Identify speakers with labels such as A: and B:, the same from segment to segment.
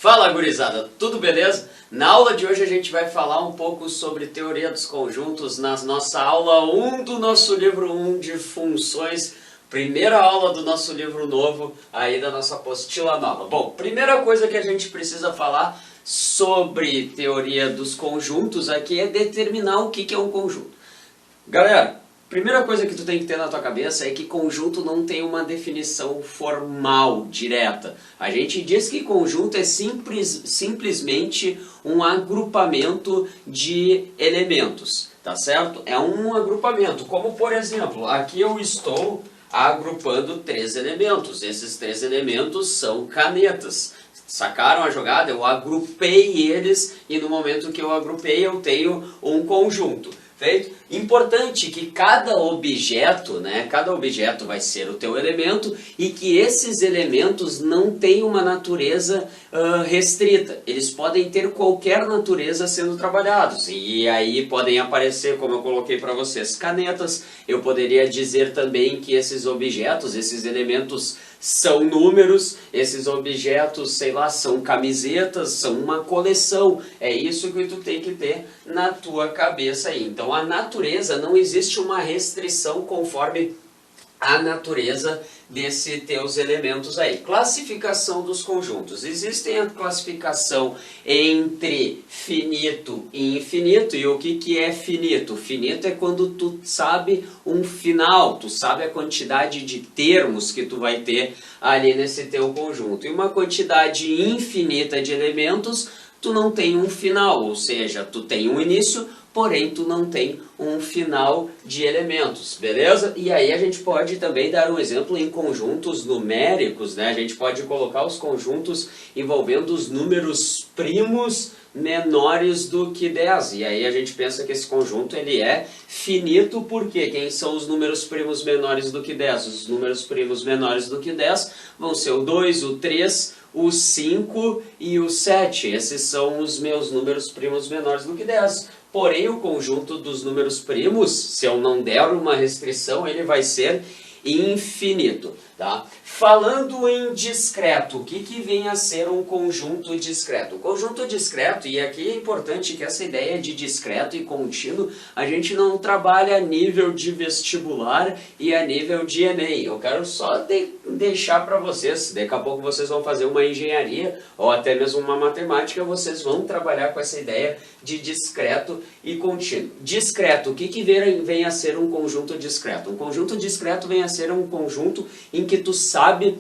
A: Fala, gurizada, tudo beleza? Na aula de hoje a gente vai falar um pouco sobre teoria dos conjuntos na nossa aula 1 do nosso livro 1 de funções, primeira aula do nosso livro novo, aí da nossa apostila nova. Bom, primeira coisa que a gente precisa falar sobre teoria dos conjuntos aqui é determinar o que é um conjunto. Galera, primeira coisa que tu tem que ter na tua cabeça é que conjunto não tem uma definição formal, direta. A gente diz que conjunto é simplesmente um agrupamento de elementos, tá certo? É um agrupamento, como por exemplo, aqui eu estou agrupando 3 elementos. Esses 3 elementos são canetas. Sacaram a jogada? Eu agrupei eles e no momento que eu agrupei eu tenho um conjunto. Feito? Importante que cada objeto, cada objeto vai ser o teu elemento e que esses elementos não têm uma natureza restrita. Eles podem ter qualquer natureza sendo trabalhados. E aí podem aparecer, como eu coloquei para vocês, canetas. Eu poderia dizer também que esses objetos, esses elementos são números, esses objetos, sei lá, são camisetas, são uma coleção. É isso que tu tem que ter na tua cabeça aí. Então a natureza, não existe uma restrição conforme a natureza desses teus elementos aí. Classificação dos conjuntos. Existem a classificação entre finito e infinito. E o que é finito? Finito é quando tu sabe um final, tu sabe a quantidade de termos que tu vai ter ali nesse teu conjunto. E uma quantidade infinita de elementos, tu não tem um final, ou seja, tu tem um início, porém tu não tem um final de elementos, beleza? E aí a gente pode também dar um exemplo em conjuntos numéricos, A gente pode colocar os conjuntos envolvendo os números primos menores do que 10. E aí a gente pensa que esse conjunto ele é finito, porque quem são os números primos menores do que 10? Os números primos menores do que 10 vão ser o 2, o 3, o 5 e o 7. Esses são os meus números primos menores do que 10. Porém, o conjunto dos números primos, se eu não der uma restrição, ele vai ser infinito, tá? Falando em discreto, o que vem a ser um conjunto discreto? O conjunto discreto, e aqui é importante que essa ideia de discreto e contínuo, a gente não trabalha a nível de vestibular e a nível de Enem. Eu quero só deixar para vocês, daqui a pouco vocês vão fazer uma engenharia ou até mesmo uma matemática, vocês vão trabalhar com essa ideia de discreto e contínuo. Discreto, o que vem a ser um conjunto discreto? Um conjunto discreto vem a ser um conjunto em que tu sabe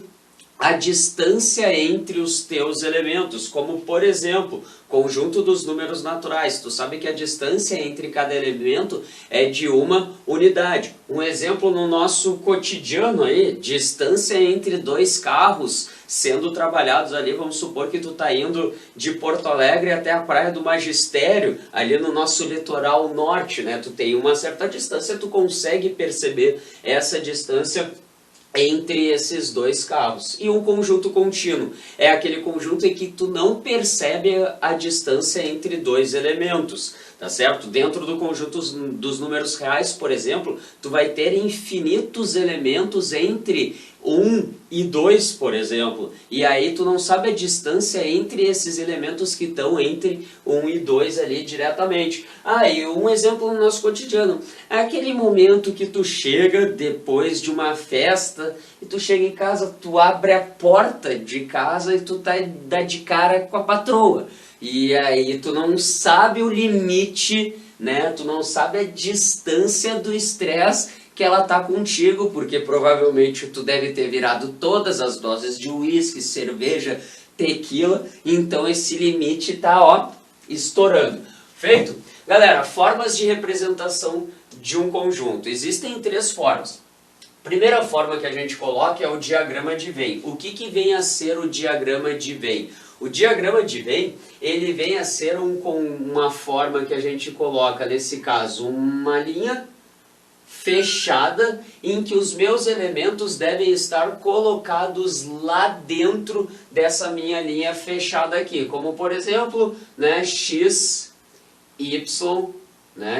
A: a distância entre os teus elementos, como por exemplo, conjunto dos números naturais. Tu sabe que a distância entre cada elemento é de uma unidade. Um exemplo no nosso cotidiano aí, distância entre 2 carros sendo trabalhados ali, vamos supor que tu tá indo de Porto Alegre até a Praia do Magistério, ali no nosso litoral norte, Tu tem uma certa distância, tu consegue perceber essa distância entre esses 2 carros. E um conjunto contínuo é aquele conjunto em que tu não percebe a distância entre 2 elementos, tá certo? Dentro do conjunto dos números reais, por exemplo, tu vai ter infinitos elementos entre 1 e 2, por exemplo. E aí tu não sabe a distância entre esses elementos que estão entre 1 e 2 ali diretamente. E um exemplo no nosso cotidiano. É aquele momento que tu chega depois de uma festa, e tu chega em casa, tu abre a porta de casa e tu dá de cara com a patroa. E aí tu não sabe o limite, Tu não sabe a distância do estresse que ela tá contigo, porque provavelmente tu deve ter virado todas as doses de uísque, cerveja, tequila, então esse limite tá, estourando. Feito? Galera, formas de representação de um conjunto. Existem 3 formas. Primeira forma que a gente coloca é o diagrama de Venn. O que vem a ser o diagrama de Venn? O diagrama de Venn, ele vem a ser uma forma que a gente coloca, nesse caso, uma linha fechada em que os meus elementos devem estar colocados lá dentro dessa minha linha fechada aqui. Como, por exemplo, x, y,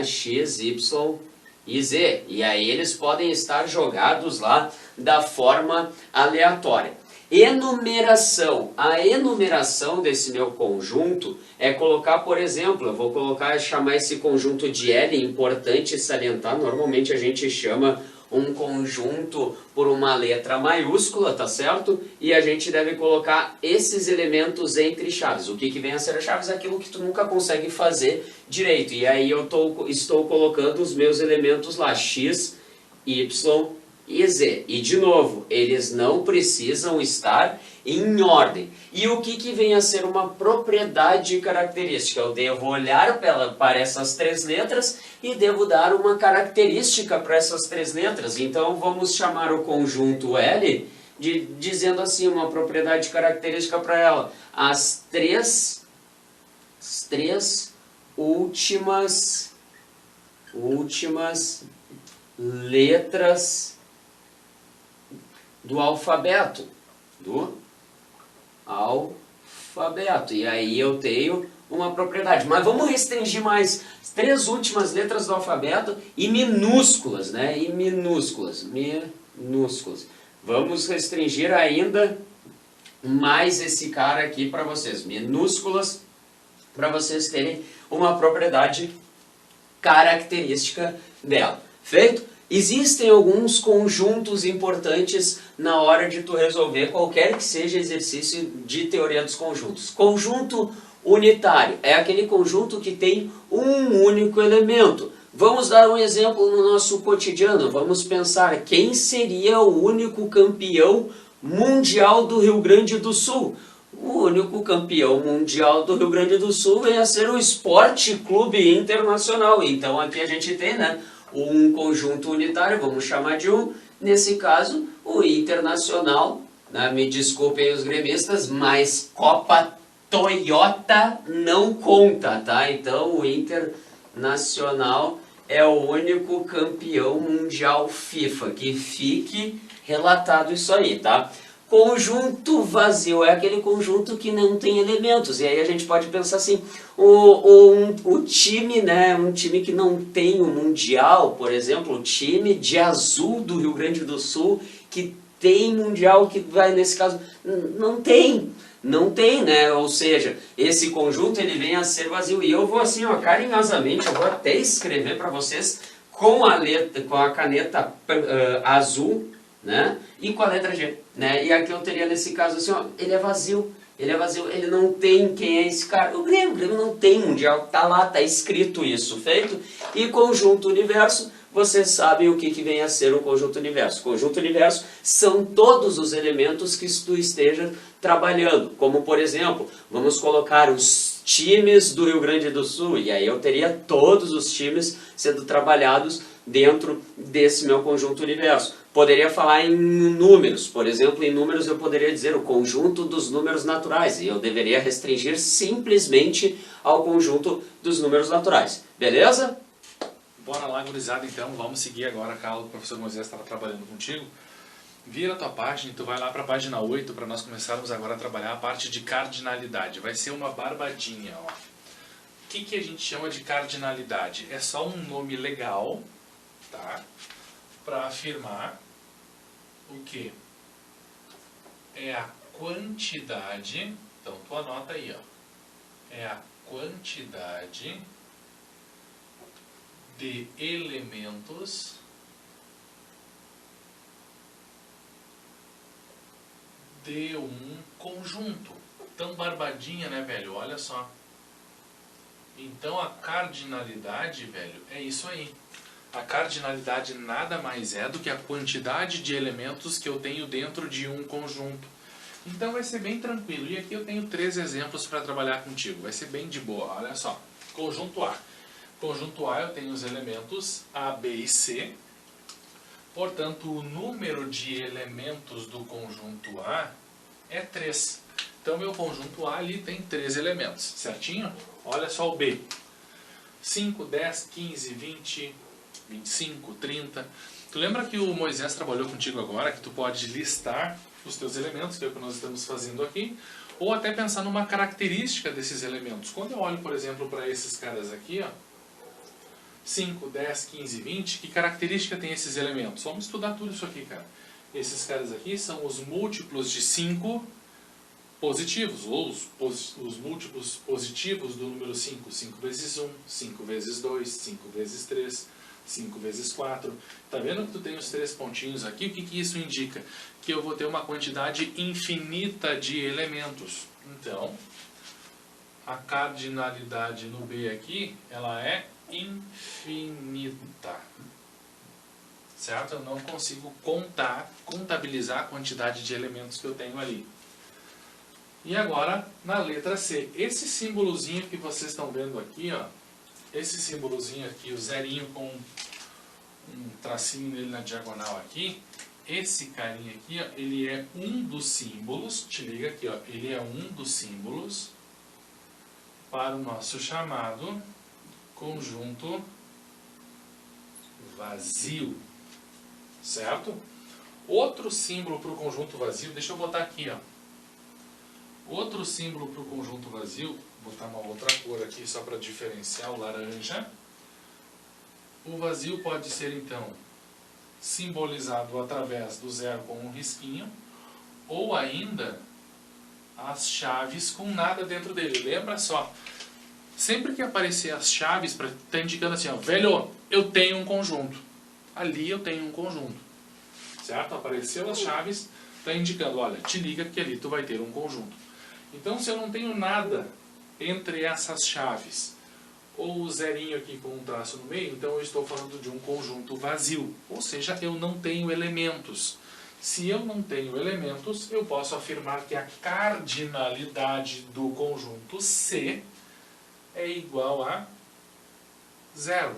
A: x, y e z. E aí eles podem estar jogados lá da forma aleatória. Enumeração. A enumeração desse meu conjunto é colocar, por exemplo, eu vou chamar esse conjunto de L, importante salientar, normalmente a gente chama um conjunto por uma letra maiúscula, tá certo? E a gente deve colocar esses elementos entre chaves. O que vem a ser chaves é aquilo que tu nunca consegue fazer direito. E aí eu estou colocando os meus elementos lá, x, y e z. E de novo, eles não precisam estar em ordem. E o que vem a ser uma propriedade característica? Eu devo olhar para essas três letras e devo dar uma característica para essas três letras. Então vamos chamar o conjunto L dizendo assim, uma propriedade característica para ela. As três últimas letras do alfabeto. E aí eu tenho uma propriedade. Mas vamos restringir mais. As três últimas letras do alfabeto e minúsculas, né? E minúsculas. Vamos restringir ainda mais esse cara aqui para vocês. Minúsculas, para vocês terem uma propriedade característica dela. Feito? Existem alguns conjuntos importantes na hora de tu resolver qualquer que seja exercício de teoria dos conjuntos. Conjunto unitário é aquele conjunto que tem um único elemento. Vamos dar um exemplo no nosso cotidiano. Vamos pensar quem seria o único campeão mundial do Rio Grande do Sul. O único campeão mundial do Rio Grande do Sul vem a ser o Esporte Clube Internacional. Então aqui a gente tem, né, um conjunto unitário, vamos chamar de um, nesse caso, o Internacional, né? Me desculpem os gremistas, mas Copa Toyota não conta, tá? Então o Internacional é o único campeão mundial FIFA, que fique relatado isso aí, tá? Conjunto vazio é aquele conjunto que não tem elementos. E aí a gente pode pensar assim, o time, né, um time que não tem o Mundial, por exemplo, o time de azul do Rio Grande do Sul, que tem Mundial, que vai, nesse caso, não tem, né? Ou seja, esse conjunto ele vem a ser vazio. E eu vou assim, ó, carinhosamente, eu vou até escrever para vocês com a caneta azul, né? E com a letra G, né? E aqui eu teria nesse caso assim, ó, ele é vazio, ele não tem quem é esse cara. O Grêmio não tem mundial, tá lá, tá escrito isso, feito. E conjunto universo, vocês sabem o que vem a ser o conjunto universo. Conjunto universo são todos os elementos que tu esteja trabalhando, como por exemplo, vamos colocar os times do Rio Grande do Sul, e aí eu teria todos os times sendo trabalhados dentro desse meu conjunto universo. Poderia falar em números, por exemplo, em números eu poderia dizer o conjunto dos números naturais, e eu deveria restringir simplesmente ao conjunto dos números naturais. Beleza?
B: Bora lá, gurizada, então. Vamos seguir agora a aula que o professor Moisés estava trabalhando contigo. Vira a tua página e tu vai lá para a página 8 para nós começarmos agora a trabalhar a parte de cardinalidade. Vai ser uma barbadinha, ó. O que a gente chama de cardinalidade? É só um nome legal, tá? Para afirmar o que? É a quantidade, então tu anota aí, ó. É a quantidade de elementos de um conjunto. Tão barbadinha, né, velho? Olha só. Então a cardinalidade, velho, é isso aí. A cardinalidade nada mais é do que a quantidade de elementos que eu tenho dentro de um conjunto. Então vai ser bem tranquilo. E aqui eu tenho 3 exemplos para trabalhar contigo. Vai ser bem de boa. Olha só. Conjunto A. Conjunto A eu tenho os elementos A, B e C. Portanto, o número de elementos do conjunto A é 3. Então, meu conjunto A ali tem 3 elementos, certinho? Olha só o B. 5, 10, 15, 20, 25, 30. Tu lembra que o Moisés trabalhou contigo agora, que tu pode listar os teus elementos, que é o que nós estamos fazendo aqui, ou até pensar numa característica desses elementos. Quando eu olho, por exemplo, para esses caras aqui, ó, 5, 10, 15, 20, que característica tem esses elementos? Vamos estudar tudo isso aqui, cara. Esses caras aqui são os múltiplos de 5 positivos, ou os múltiplos positivos do número 5. 5 vezes 1, 5 vezes 2, 5 vezes 3, 5 vezes 4. Tá vendo que tu tem os 3 pontinhos aqui? O que que isso indica? Que eu vou ter uma quantidade infinita de elementos. Então, a cardinalidade no B aqui, ela é infinita. Certo? Eu não consigo contabilizar a quantidade de elementos que eu tenho ali. E agora, na letra C, esse símbolozinho que vocês estão vendo aqui, ó, esse símbolozinho aqui, o zerinho com um tracinho nele na diagonal aqui, esse carinha aqui, ó, ele é um dos símbolos, te liga aqui, ó, ele é um dos símbolos para o nosso chamado conjunto vazio, certo? Outro símbolo para o conjunto vazio, deixa eu botar aqui, ó. Outro símbolo para o conjunto vazio, vou botar uma outra cor aqui só para diferenciar, o laranja. O vazio pode ser então simbolizado através do zero com um risquinho, ou ainda as chaves com nada dentro dele. Lembra só, sempre que aparecer as chaves, está indicando assim, ó, velho, eu tenho um conjunto. Ali eu tenho um conjunto. Certo? Apareceu as chaves, está indicando, olha, te liga que ali tu vai ter um conjunto. Então, se eu não tenho nada entre essas chaves, ou o zerinho aqui com um traço no meio, então eu estou falando de um conjunto vazio. Ou seja, eu não tenho elementos. Se eu não tenho elementos, eu posso afirmar que a cardinalidade do conjunto C é igual a 0.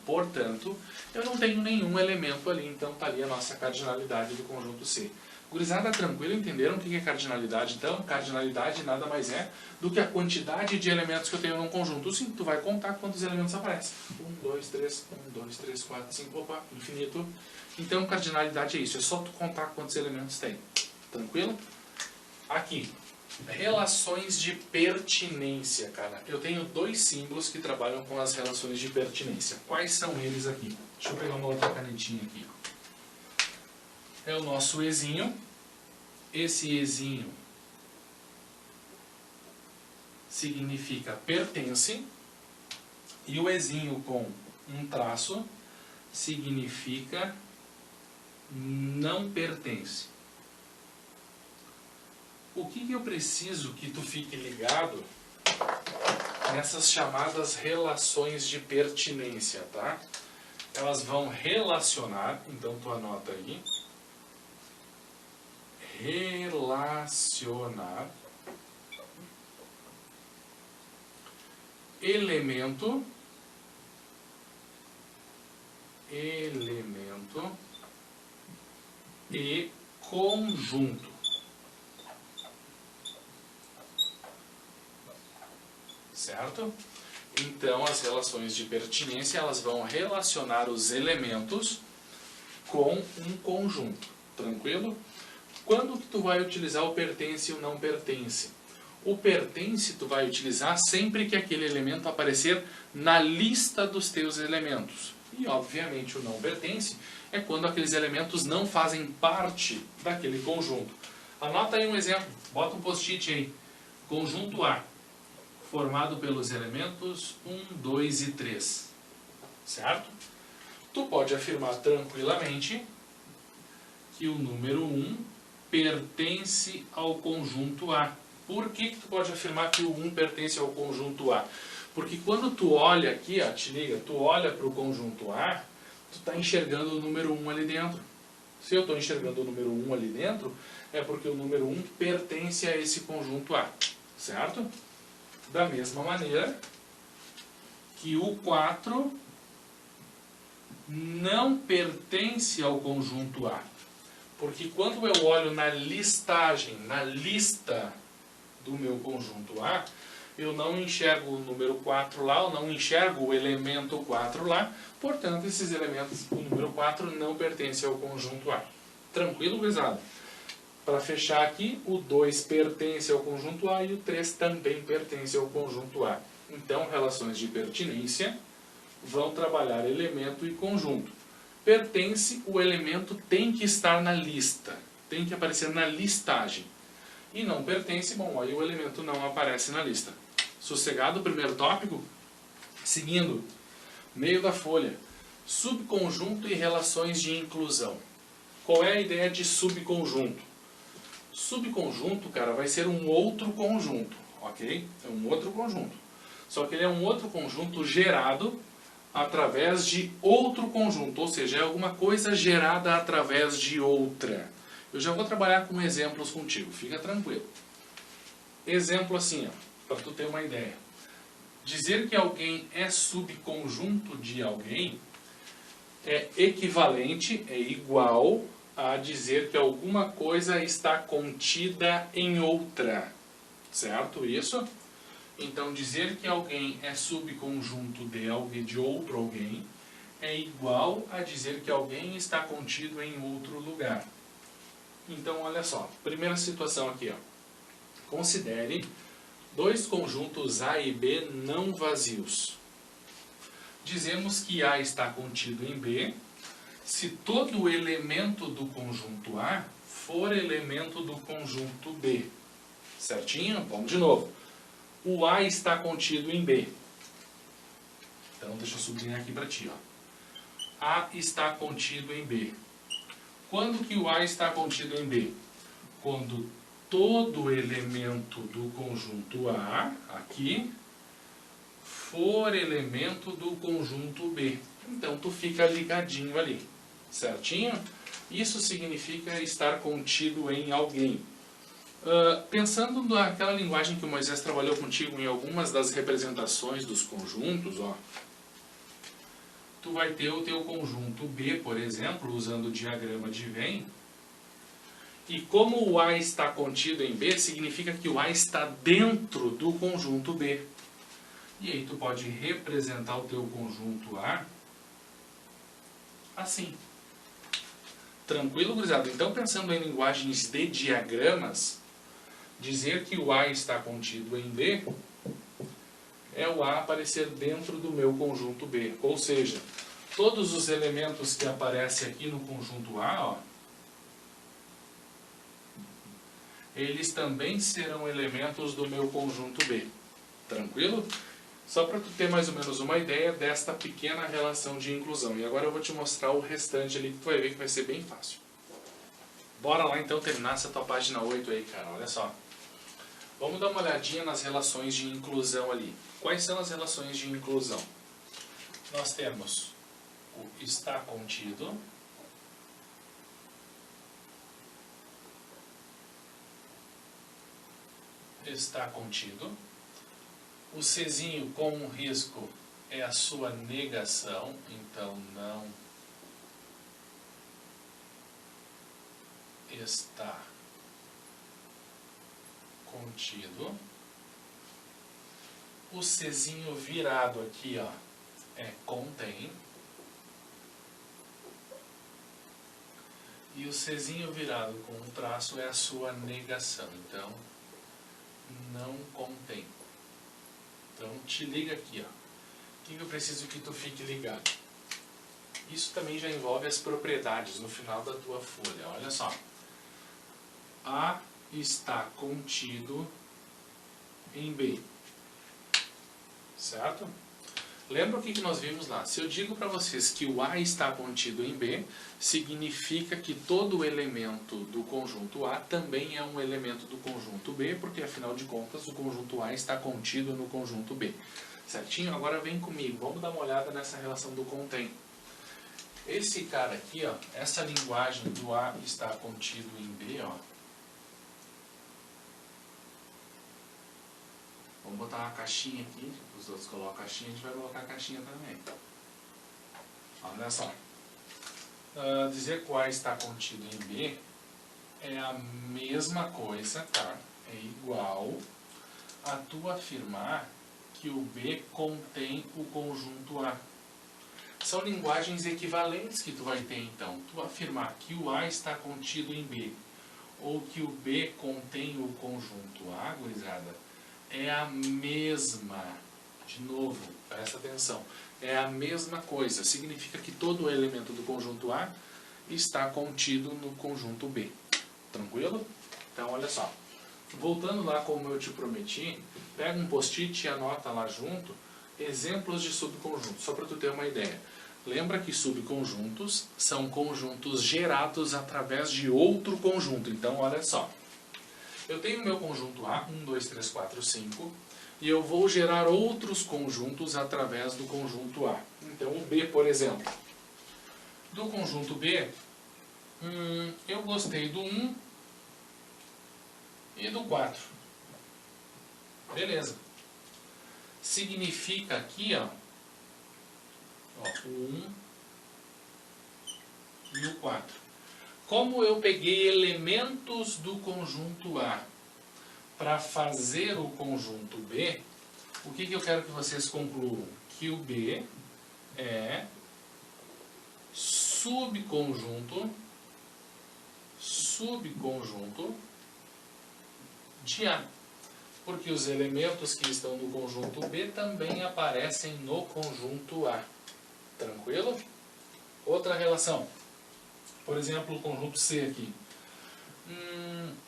B: Portanto, eu não tenho nenhum elemento ali, então está ali a nossa cardinalidade do conjunto C. Gurizada, tranquilo? Entenderam o que é cardinalidade? Então, cardinalidade nada mais é do que a quantidade de elementos que eu tenho num conjunto. Sim, tu vai contar quantos elementos aparecem. 1, 2, 3, 1, 2, 3, 4, 5, opa, infinito. Então, cardinalidade é isso, é só tu contar quantos elementos tem. Tranquilo? Aqui, relações de pertinência, cara. Eu tenho 2 símbolos que trabalham com as relações de pertinência. Quais são eles aqui? Deixa eu pegar uma outra canetinha aqui. É o nosso Ezinho. Esse Ezinho significa pertence. E o Ezinho com um traço significa não pertence. O que eu preciso que tu fique ligado nessas chamadas relações de pertinência, tá? Elas vão relacionar, então tu anota aí, relacionar elemento e conjunto. Certo? Então, as relações de pertinência, elas vão relacionar os elementos com um conjunto. Tranquilo? Quando que tu vai utilizar o pertence e o não pertence? O pertence tu vai utilizar sempre que aquele elemento aparecer na lista dos teus elementos. E, obviamente, o não pertence é quando aqueles elementos não fazem parte daquele conjunto. Anota aí um exemplo. Bota um post-it aí. Conjunto A, formado pelos elementos 1, 2 e 3. Certo? Tu pode afirmar tranquilamente que o número 1 pertence ao conjunto A. Por que tu pode afirmar que o 1 pertence ao conjunto A? Porque quando tu olha aqui, ó, te liga, tu olha para o conjunto A, tu está enxergando o número 1 ali dentro. Se eu estou enxergando o número 1 ali dentro, é porque o número 1 pertence a esse conjunto A. Certo? Da mesma maneira que o 4 não pertence ao conjunto A. Porque quando eu olho na listagem, na lista do meu conjunto A, eu não enxergo o número 4 lá, eu não enxergo o elemento 4 lá, portanto, esses elementos, o número 4 não pertence ao conjunto A. Tranquilo, gurizada? Para fechar aqui, o 2 pertence ao conjunto A e o 3 também pertence ao conjunto A. Então, relações de pertinência vão trabalhar elemento e conjunto. Pertence, o elemento tem que estar na lista, tem que aparecer na listagem. E não pertence, bom, aí o elemento não aparece na lista. Sossegado o primeiro tópico? Seguindo, meio da folha, subconjunto e relações de inclusão. Qual é a ideia de subconjunto? Subconjunto, cara, vai ser um outro conjunto, ok? É um outro conjunto. Só que ele é um outro conjunto gerado através de outro conjunto, ou seja, é alguma coisa gerada através de outra. Eu já vou trabalhar com exemplos contigo, fica tranquilo. Exemplo assim, para tu ter uma ideia. Dizer que alguém é subconjunto de alguém é equivalente, é igual a dizer que alguma coisa está contida em outra. Certo? Isso? Então, dizer que alguém é subconjunto de alguém, de outro alguém, é igual a dizer que alguém está contido em outro lugar. Então, olha só. Primeira situação aqui, ó. Considere dois conjuntos A e B não vazios. Dizemos que A está contido em B se todo elemento do conjunto A for elemento do conjunto B. Certinho? Vamos de novo. O A está contido em B. Então, deixa eu sublinhar aqui para ti. Ó. A está contido em B. Quando que o A está contido em B? Quando todo elemento do conjunto A, aqui, for elemento do conjunto B. Então, tu fica ligadinho ali. Certinho? Isso significa estar contido em alguém. Pensando naquela linguagem que o Moisés trabalhou contigo em algumas das representações dos conjuntos, ó, tu vai ter o teu conjunto B, por exemplo, usando o diagrama de Venn, e como o A está contido em B, significa que o A está dentro do conjunto B. E aí tu pode representar o teu conjunto A assim. Tranquilo, gurizada? Então, pensando em linguagens de diagramas, dizer que o A está contido em B é o A aparecer dentro do meu conjunto B. Ou seja, todos os elementos que aparecem aqui no conjunto A, ó, eles também serão elementos do meu conjunto B. Tranquilo? Só para tu ter mais ou menos uma ideia desta pequena relação de inclusão. E agora eu vou te mostrar o restante ali, que tu vai ver que vai ser bem fácil. Bora lá então terminar essa tua página 8 aí, cara. Olha só. Vamos dar uma olhadinha nas relações de inclusão ali. Quais são as relações de inclusão? Nós temos o está contido, está contido. O Czinho com um risco é a sua negação, então não está contido. O Czinho virado aqui, ó, é contém. E o Czinho virado com um traço é a sua negação, então não contém. Então te liga aqui, ó. O que eu preciso que tu fique ligado? Isso também já envolve as propriedades no final da tua folha. Olha só. A está contido em B. Certo? Lembra o que nós vimos lá? Se eu digo para vocês que o A está contido em B, significa que todo elemento do conjunto A também é um elemento do conjunto B, porque afinal de contas o conjunto A está contido no conjunto B. Certinho? Agora vem comigo, vamos dar uma olhada nessa relação do contém. Esse cara aqui, ó, essa linguagem do A está contido em B, ó. Vamos botar uma caixinha aqui, os outros colocam caixinha, a gente vai colocar a caixinha também. Olha só. Dizer que o A está contido em B é a mesma coisa, tá? É igual a tu afirmar que o B contém o conjunto A. São linguagens equivalentes que tu vai ter então. Tu afirmar que o A está contido em B ou que o B contém o conjunto A, gurizada, é a mesma De novo, presta atenção. É a mesma coisa. Significa que todo elemento do conjunto A está contido no conjunto B. Tranquilo? Então, olha só. Voltando lá como eu te prometi, pega um post-it e anota lá junto exemplos de subconjuntos, só para tu ter uma ideia. Lembra que subconjuntos são conjuntos gerados através de outro conjunto. Então, olha só. Eu tenho meu conjunto A, 1, 2, 3, 4, 5, e eu vou gerar outros conjuntos através do conjunto A. Então, o B, por exemplo. Do conjunto B, eu gostei do 1 e do 4. Beleza. Significa aqui, ó, o 1 e o 4. Como eu peguei elementos do conjunto A para fazer o conjunto B, o que eu quero que vocês concluam? Que o B é subconjunto de A. Porque os elementos que estão no conjunto B também aparecem no conjunto A. Tranquilo? Outra relação. Por exemplo, o conjunto C aqui.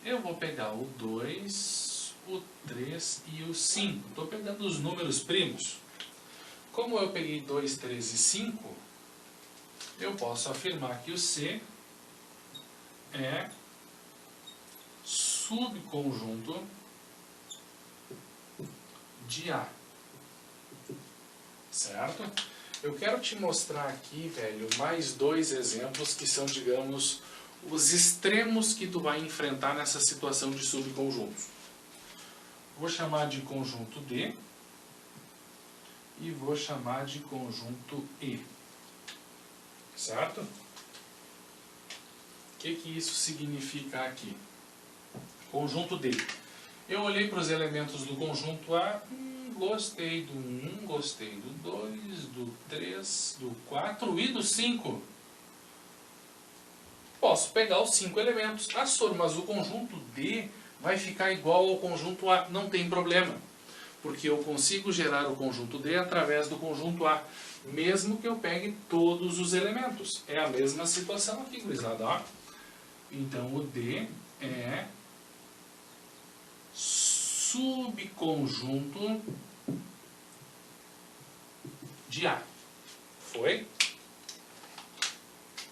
B: Eu vou pegar o 2, o 3 e o 5. Estou pegando os números primos. Como eu peguei 2, 3 e 5, eu posso afirmar que o C é subconjunto de A. Certo? Eu quero te mostrar aqui, velho, mais dois exemplos que são, digamos, os extremos que tu vai enfrentar nessa situação de subconjuntos. Vou chamar de conjunto D e vou chamar de conjunto E. Certo? O que isso significa aqui? Conjunto D. Eu olhei para os elementos do conjunto A, gostei do 1, gostei do 2, do 3, do 4 e do 5. Posso pegar os 5 elementos. Ah, Sor, mas o conjunto D vai ficar igual ao conjunto A. Não tem problema, porque eu consigo gerar o conjunto D através do conjunto A, mesmo que eu pegue todos os elementos. É a mesma situação aqui, gurizada. Ó. Então, o D é subconjunto de A. Foi?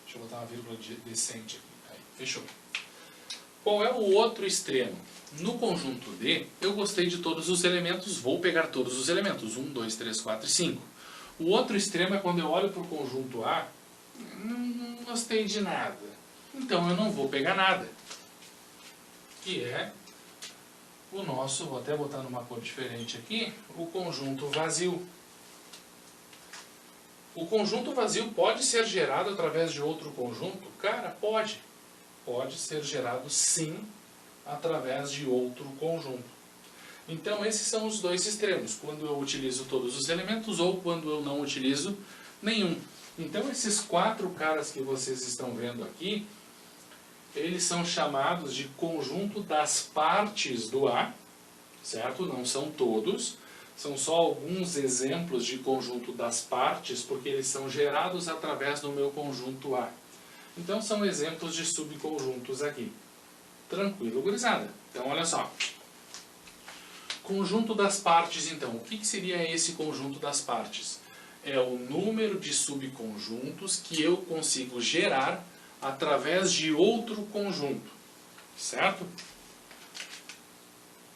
B: Deixa eu botar uma vírgula decente aqui. Aí, fechou. Qual é o outro extremo? No conjunto D, eu gostei de todos os elementos, vou pegar todos os elementos. 1, 2, 3, 4 e 5. O outro extremo é quando eu olho para o conjunto A, não gostei de nada. Então eu não vou pegar nada. Que é o nosso, vou até botar numa cor diferente aqui, o conjunto vazio. O conjunto vazio pode ser gerado através de outro conjunto? Cara, pode. Pode ser gerado sim através de outro conjunto. Então esses são os dois extremos, quando eu utilizo todos os elementos ou quando eu não utilizo nenhum. Então esses 4 caras que vocês estão vendo aqui, eles são chamados de conjunto das partes do A, certo? Não são todos, são só alguns exemplos de conjunto das partes, porque eles são gerados através do meu conjunto A. Então são exemplos de subconjuntos aqui. Tranquilo, gurizada? Então olha só. Conjunto das partes, então. O que seria esse conjunto das partes? É o número de subconjuntos que eu consigo gerar através de outro conjunto, certo?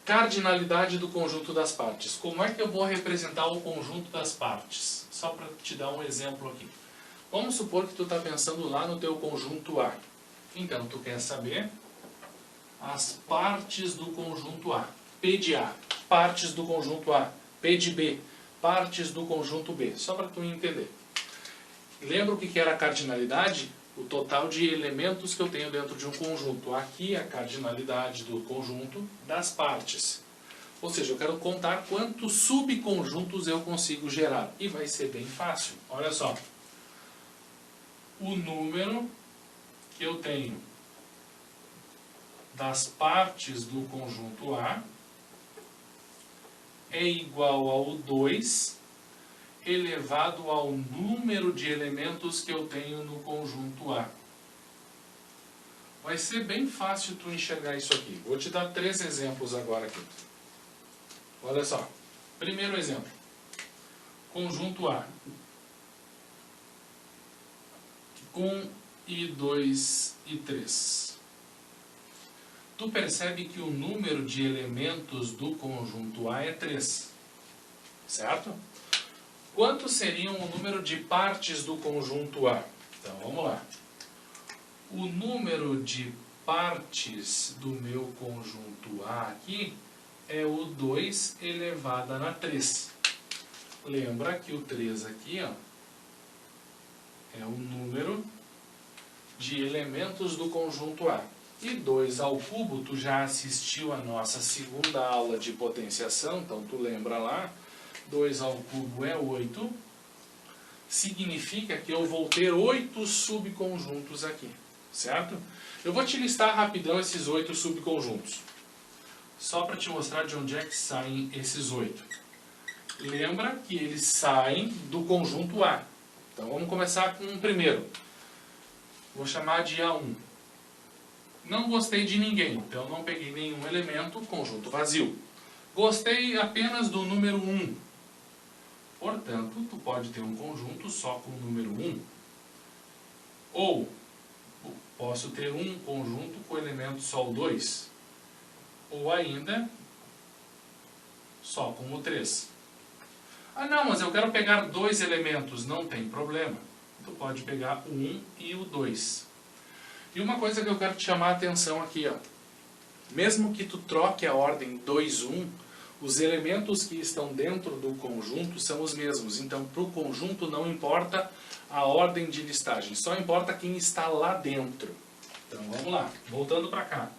B: Cardinalidade do conjunto das partes. Como é que eu vou representar o conjunto das partes? Só para te dar um exemplo aqui. Vamos supor que tu está pensando lá no teu conjunto A. Então, tu quer saber as partes do conjunto A. P de A, partes do conjunto A. P de B, partes do conjunto B. Só para tu entender. Lembra o que era a cardinalidade? O total de elementos que eu tenho dentro de um conjunto. Aqui é a cardinalidade do conjunto das partes. Ou seja, eu quero contar quantos subconjuntos eu consigo gerar. E vai ser bem fácil. Olha só. O número que eu tenho das partes do conjunto A é igual ao 2 elevado ao número de elementos que eu tenho no conjunto A. Vai ser bem fácil tu enxergar isso aqui. Vou te dar 3 exemplos agora aqui. Olha só. Primeiro exemplo. Conjunto A. 1 e 2 e 3. Tu percebe que o número de elementos do conjunto A é 3. Certo? Quanto seriam o número de partes do conjunto A? Então, vamos lá. O número de partes do meu conjunto A aqui é o 2 elevado a 3. Lembra que o 3 aqui, ó, é o número de elementos do conjunto A. E 2 ao cubo, tu já assistiu a nossa segunda aula de potenciação, então tu lembra lá, 2 ao cubo é 8, significa que eu vou ter 8 subconjuntos aqui, certo? Eu vou te listar rapidão esses 8 subconjuntos, só para te mostrar de onde é que saem esses 8. Lembra que eles saem do conjunto A. Então vamos começar com o primeiro. Vou chamar de A1. Não gostei de ninguém, então não peguei nenhum elemento, conjunto vazio. Gostei apenas do número 1. Portanto, tu pode ter um conjunto só com o número 1. Ou posso ter um conjunto com o elemento só o 2. Ou ainda só com o 3. Ah não, mas eu quero pegar 2 elementos. Não tem problema. Tu pode pegar o 1 e o 2. E uma coisa que eu quero te chamar a atenção aqui, ó. Mesmo que tu troque a ordem 2, 1, os elementos que estão dentro do conjunto são os mesmos. Então, para o conjunto não importa a ordem de listagem, só importa quem está lá dentro. Então, vamos lá. Voltando para cá.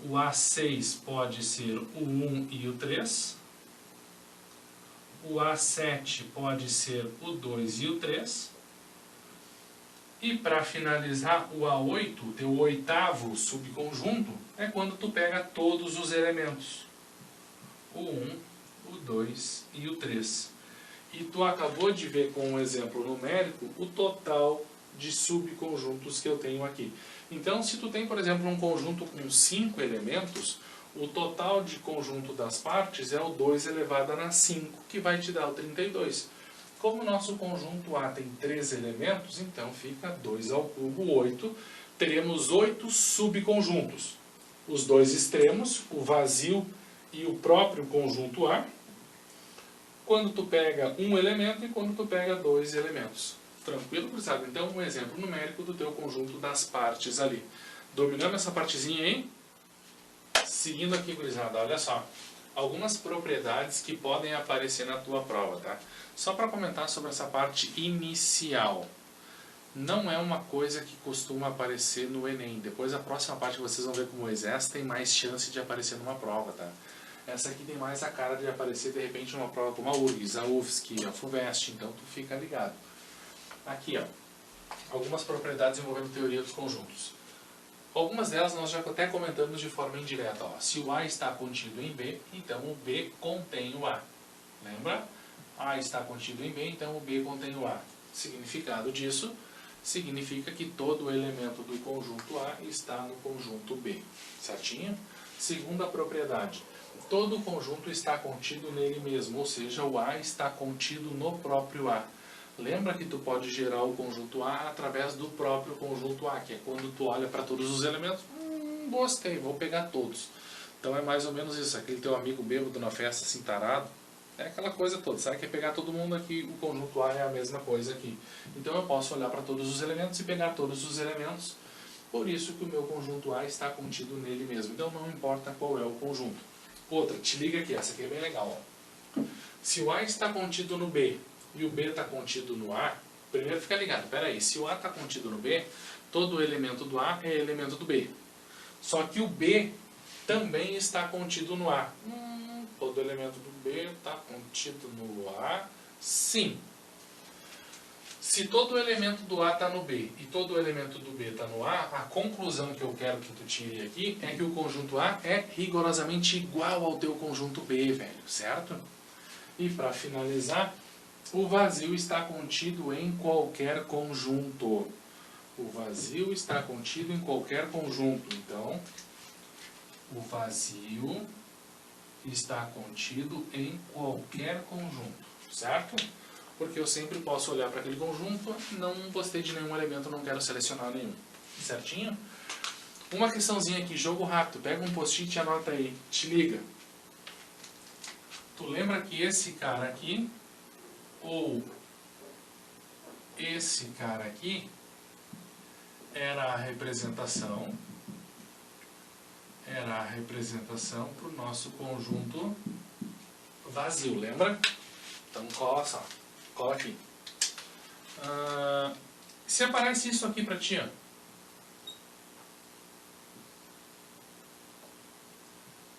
B: O A6 pode ser o 1 e o 3. O A7 pode ser o 2 e o 3. E para finalizar, o A8, teu oitavo subconjunto, é quando tu pega todos os elementos. O 1, o 2 e o 3. E tu acabou de ver com um exemplo numérico o total de subconjuntos que eu tenho aqui. Então, se tu tem, por exemplo, um conjunto com 5 elementos, o total de conjunto das partes é o 2 elevado a 5, que vai te dar o 32. Como o nosso conjunto A tem 3 elementos, então fica 2 ao cubo, 8. Teremos 8 subconjuntos. Os dois extremos, o vazio e o próprio conjunto A, quando tu pega um elemento e quando tu pega 2 elementos. Tranquilo, gurizada? Então, um exemplo numérico do teu conjunto das partes ali. Dominando essa partezinha aí, seguindo aqui, gurizada, olha só. Algumas propriedades que podem aparecer na tua prova, tá? Só para comentar sobre essa parte inicial. Não é uma coisa que costuma aparecer no Enem. Depois a próxima parte que vocês vão ver com o Moisés tem mais chance de aparecer numa prova, tá? Essa aqui tem mais a cara de aparecer de repente numa prova como a URGS, a UFSC, a FUVEST, então tu fica ligado. Aqui, ó, algumas propriedades envolvendo teoria dos conjuntos. Algumas delas nós já até comentamos de forma indireta. Ó. Se o A está contido em B, então o B contém o A. Lembra? A está contido em B, então o B contém o A. Significado disso significa que todo elemento do conjunto A está no conjunto B. Certinho? Segunda propriedade. Todo conjunto está contido nele mesmo, ou seja, o A está contido no próprio A. Lembra que tu pode gerar o conjunto A através do próprio conjunto A, que é quando tu olha para todos os elementos, gostei, vou pegar todos. Então é mais ou menos isso, aquele teu amigo bêbado na festa assim tarado, é aquela coisa toda, sabe que é pegar todo mundo aqui, o conjunto A é a mesma coisa aqui. Então eu posso olhar para todos os elementos e pegar todos os elementos, por isso que o meu conjunto A está contido nele mesmo. Então não importa qual é o conjunto. Outra, te liga aqui, essa aqui é bem legal. Ó. Se o A está contido no B e o B está contido no A, primeiro fica ligado, peraí, se o A está contido no B, todo elemento do A é elemento do B. Só que o B também está contido no A. Todo elemento do B está contido no A, sim. Se todo elemento do A está no B e todo elemento do B está no A, a conclusão que eu quero que tu tire aqui é que o conjunto A é rigorosamente igual ao teu conjunto B, velho, certo? E para finalizar, o vazio está contido em qualquer conjunto. O vazio está contido em qualquer conjunto. Então, o vazio está contido em qualquer conjunto, certo? Porque eu sempre posso olhar para aquele conjunto, não gostei de nenhum elemento, não quero selecionar nenhum. Certinho? Uma questãozinha aqui, jogo rápido. Pega um post-it e anota aí. Te liga. Tu lembra que esse cara aqui, ou esse cara aqui, era a representação para o nosso conjunto vazio, lembra? Então cola só, cola aqui. Se aparece isso aqui para ti, ó.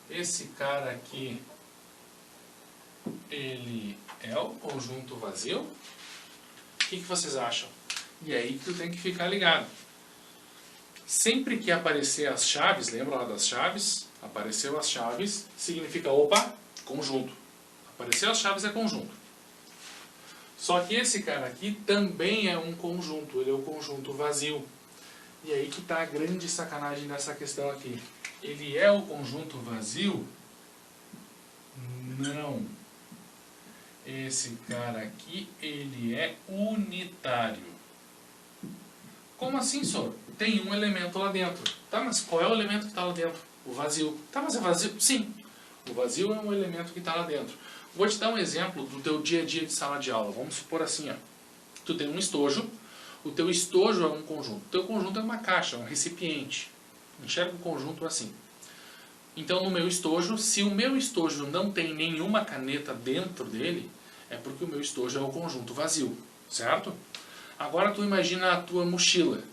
B: Esse cara aqui, ele é o conjunto vazio? O que vocês acham? E aí que tu tem que ficar ligado. Sempre que aparecer as chaves, lembra lá das chaves? Apareceu as chaves, significa, opa, conjunto. Apareceu as chaves é conjunto. Só que esse cara aqui também é um conjunto, ele é o conjunto vazio. E aí que está a grande sacanagem dessa questão aqui. Ele é o conjunto vazio? Não. Esse cara aqui, ele é unitário. Como assim, senhor? Tem um elemento lá dentro. Tá, mas qual é o elemento que está lá dentro? O vazio. Tá, mas é vazio? Sim. O vazio é um elemento que está lá dentro. Vou te dar um exemplo do teu dia a dia de sala de aula. Vamos supor assim, ó. Tu tem um estojo. O teu estojo é um conjunto. O teu conjunto é uma caixa, um recipiente. Enxerga o conjunto assim. Então, no meu estojo, se o meu estojo não tem nenhuma caneta dentro dele, é porque o meu estojo é o conjunto vazio, certo? Agora tu imagina a tua mochila.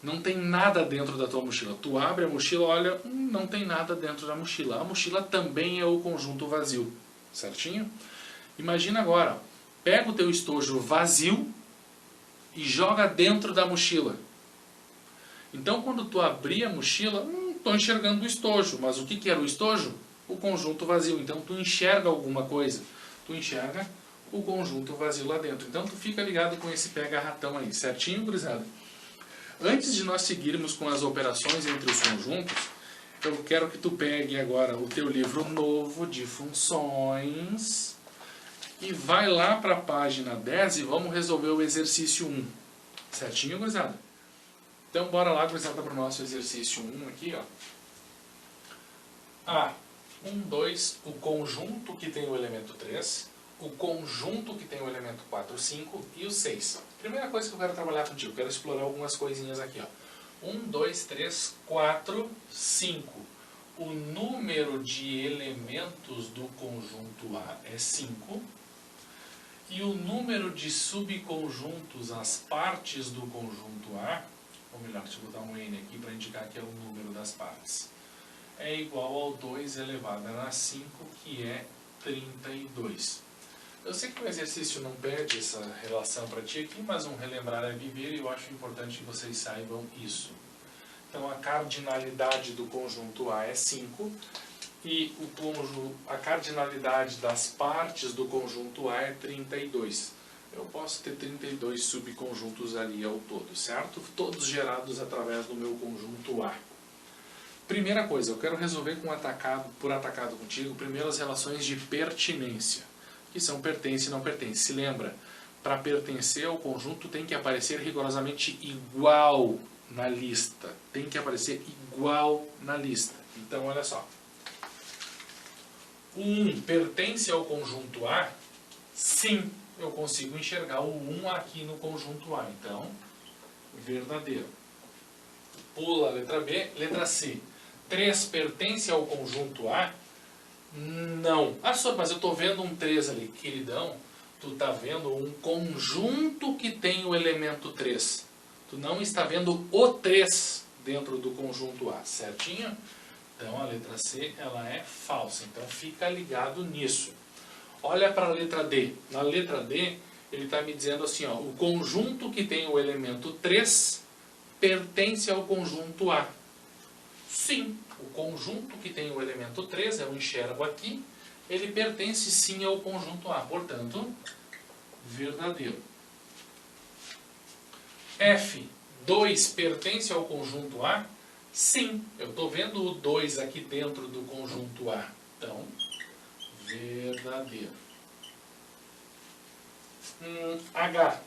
B: Não tem nada dentro da tua mochila. Tu abre a mochila, olha, não tem nada dentro da mochila. A mochila também é o conjunto vazio, certinho? Imagina agora, pega o teu estojo vazio e joga dentro da mochila. Então, quando tu abrir a mochila, estou enxergando o estojo. Mas o que era o estojo? O conjunto vazio. Então, tu enxerga alguma coisa. Tu enxerga o conjunto vazio lá dentro. Então, tu fica ligado com esse pega-ratão aí. Certinho, gurizada? Antes de nós seguirmos com as operações entre os conjuntos, eu quero que tu pegue agora o teu livro novo de funções e vai lá para a página 10 e vamos resolver o exercício 1. Certinho, gurizada? Então, bora lá, gurizada, para o nosso exercício 1 aqui, ó. A, 1, 2, o conjunto que tem o elemento 3, o conjunto que tem o elemento 4, 5 e o 6. Primeira coisa que eu quero trabalhar contigo, eu quero explorar algumas coisinhas aqui, ó. 1, 2, 3, 4, 5. O número de elementos do conjunto A é 5. E o número de subconjuntos, as partes do conjunto A, ou melhor, deixa eu botar um N aqui para indicar que é o número das partes, é igual ao 2 elevado a 5, que é 32. Eu sei que o exercício não pede essa relação para ti aqui, mas um relembrar é viver e eu acho importante que vocês saibam isso. Então, a cardinalidade do conjunto A é 5 e a cardinalidade das partes do conjunto A é 32. Eu posso ter 32 subconjuntos ali ao todo, certo? Todos gerados através do meu conjunto A. Primeira coisa, eu quero resolver por atacado contigo, primeiro as relações de pertinência, que são pertence e não pertence. Se lembra, para pertencer ao conjunto tem que aparecer rigorosamente igual na lista. Tem que aparecer igual na lista. Então, olha só. O 1 pertence ao conjunto A? Sim, eu consigo enxergar o 1 aqui no conjunto A. Então, verdadeiro. Pula a letra B. Letra C. 3 pertence ao conjunto A? Não. Ah, só, mas eu estou vendo um 3 ali. Queridão, tu está vendo um conjunto que tem o elemento 3. Tu não está vendo o 3 dentro do conjunto A, certinho? Então a letra C ela é falsa. Então fica ligado nisso. Olha para a letra D. Na letra D Ele está me dizendo assim, ó, o conjunto que tem o elemento 3 pertence ao conjunto A. Sim, o conjunto que tem o elemento 3, eu enxergo aqui, ele pertence sim ao conjunto A, portanto, verdadeiro. F, 2 pertence ao conjunto A? Sim, eu estou vendo o 2 aqui dentro do conjunto A, então, verdadeiro. H.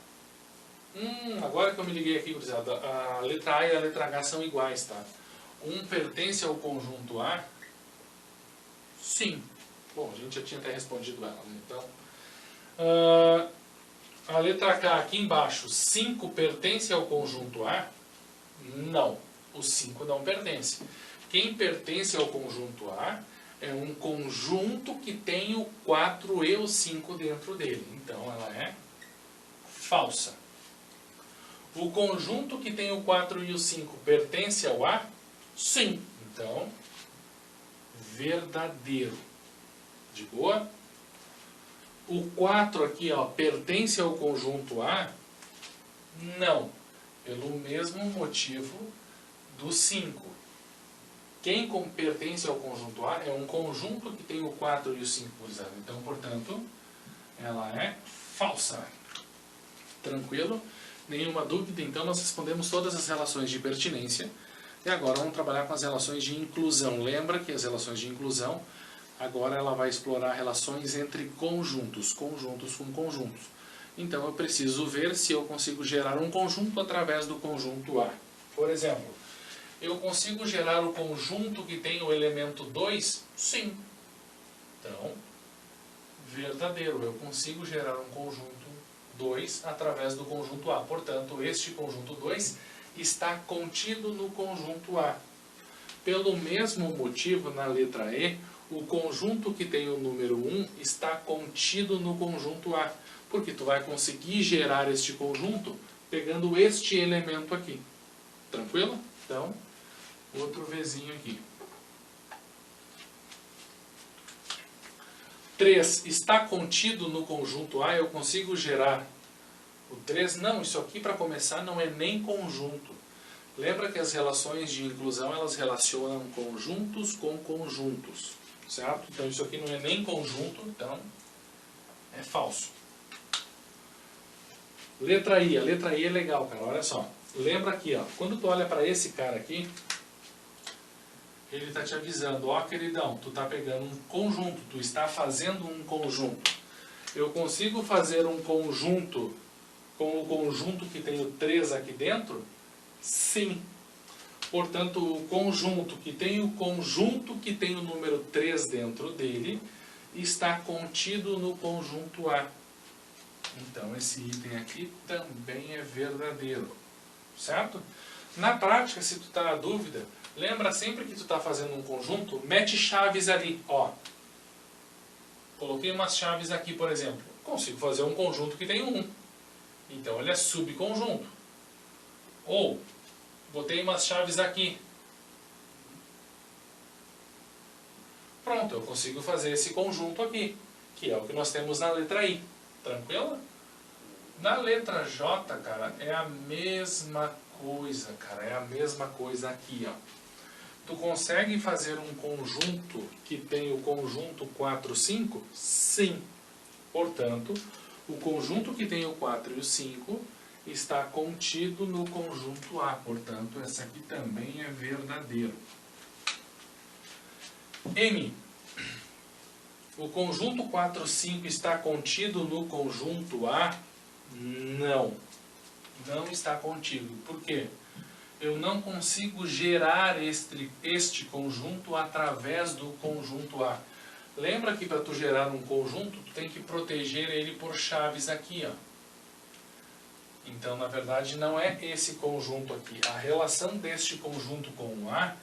B: Agora que eu me liguei aqui, gurizada, a letra A e a letra H são iguais, tá? Um pertence ao conjunto A? Sim. Bom, a gente já tinha até respondido ela, né? Então, a letra K aqui embaixo, 5 pertence ao conjunto A? Não. O 5 não pertence. Quem pertence ao conjunto A é um conjunto que tem o 4 e o 5 dentro dele. Então, ela é falsa. O conjunto que tem o 4 e o 5 pertence ao A? Sim. Então, verdadeiro. De boa? O 4 aqui, ó, pertence ao conjunto A? Não. Pelo mesmo motivo do 5. Quem pertence ao conjunto A é um conjunto que tem o 4 e o 5 usado. Então, portanto, ela é falsa. Tranquilo? Nenhuma dúvida? Então, nós respondemos todas as relações de pertinência. E agora vamos trabalhar com as relações de inclusão. Lembra que as relações de inclusão, agora ela vai explorar relações entre conjuntos, conjuntos com conjuntos. Então, eu preciso ver se eu consigo gerar um conjunto através do conjunto A. Por exemplo, eu consigo gerar o conjunto que tem o elemento 2? Sim. Então, verdadeiro. Eu consigo gerar um conjunto 2 através do conjunto A. Portanto, este conjunto 2 está contido no conjunto A. Pelo mesmo motivo, na letra E, o conjunto que tem o número 1 está contido no conjunto A. Porque tu vai conseguir gerar este conjunto pegando este elemento aqui. Tranquilo? Então, outro Vzinho aqui. 3 está contido no conjunto A, eu consigo gerar o 3? Não, isso aqui para começar não é nem conjunto. Lembra que as relações de inclusão, elas relacionam conjuntos com conjuntos, certo? Então isso aqui não é nem conjunto, então é falso. Letra I, a letra I é legal, cara, olha só. Lembra aqui, ó, quando tu olha para esse cara aqui, ele está te avisando, ó queridão, tu está pegando um conjunto, tu está fazendo um conjunto. Eu consigo fazer um conjunto com o conjunto que tem o 3 aqui dentro? Sim. Portanto, o conjunto que tem o número 3 dentro dele está contido no conjunto A. Então, esse item aqui também é verdadeiro. Certo? Na prática, se tu está na dúvida, lembra sempre que tu está fazendo um conjunto, mete chaves ali. Ó, coloquei umas chaves aqui, por exemplo. Consigo fazer um conjunto que tem um 1. Então, ele é subconjunto. Ou, botei umas chaves aqui. Pronto, eu consigo fazer esse conjunto aqui, que é o que nós temos na letra I. Tranquilo? Na letra J, cara, é a mesma coisa, cara. É a mesma coisa aqui, ó. Tu consegue fazer um conjunto que tem o conjunto 4, 5? Sim. Portanto, o conjunto que tem o 4 e o 5 está contido no conjunto A. Portanto, essa aqui também é verdadeiro. M. O conjunto 4, 5 está contido no conjunto A? Não. Não está contido. Por quê? Eu não consigo gerar este conjunto através do conjunto A. Lembra que para tu gerar um conjunto, tu tem que proteger ele por chaves aqui, ó. Então, na verdade, não é esse conjunto aqui. A relação deste conjunto com o A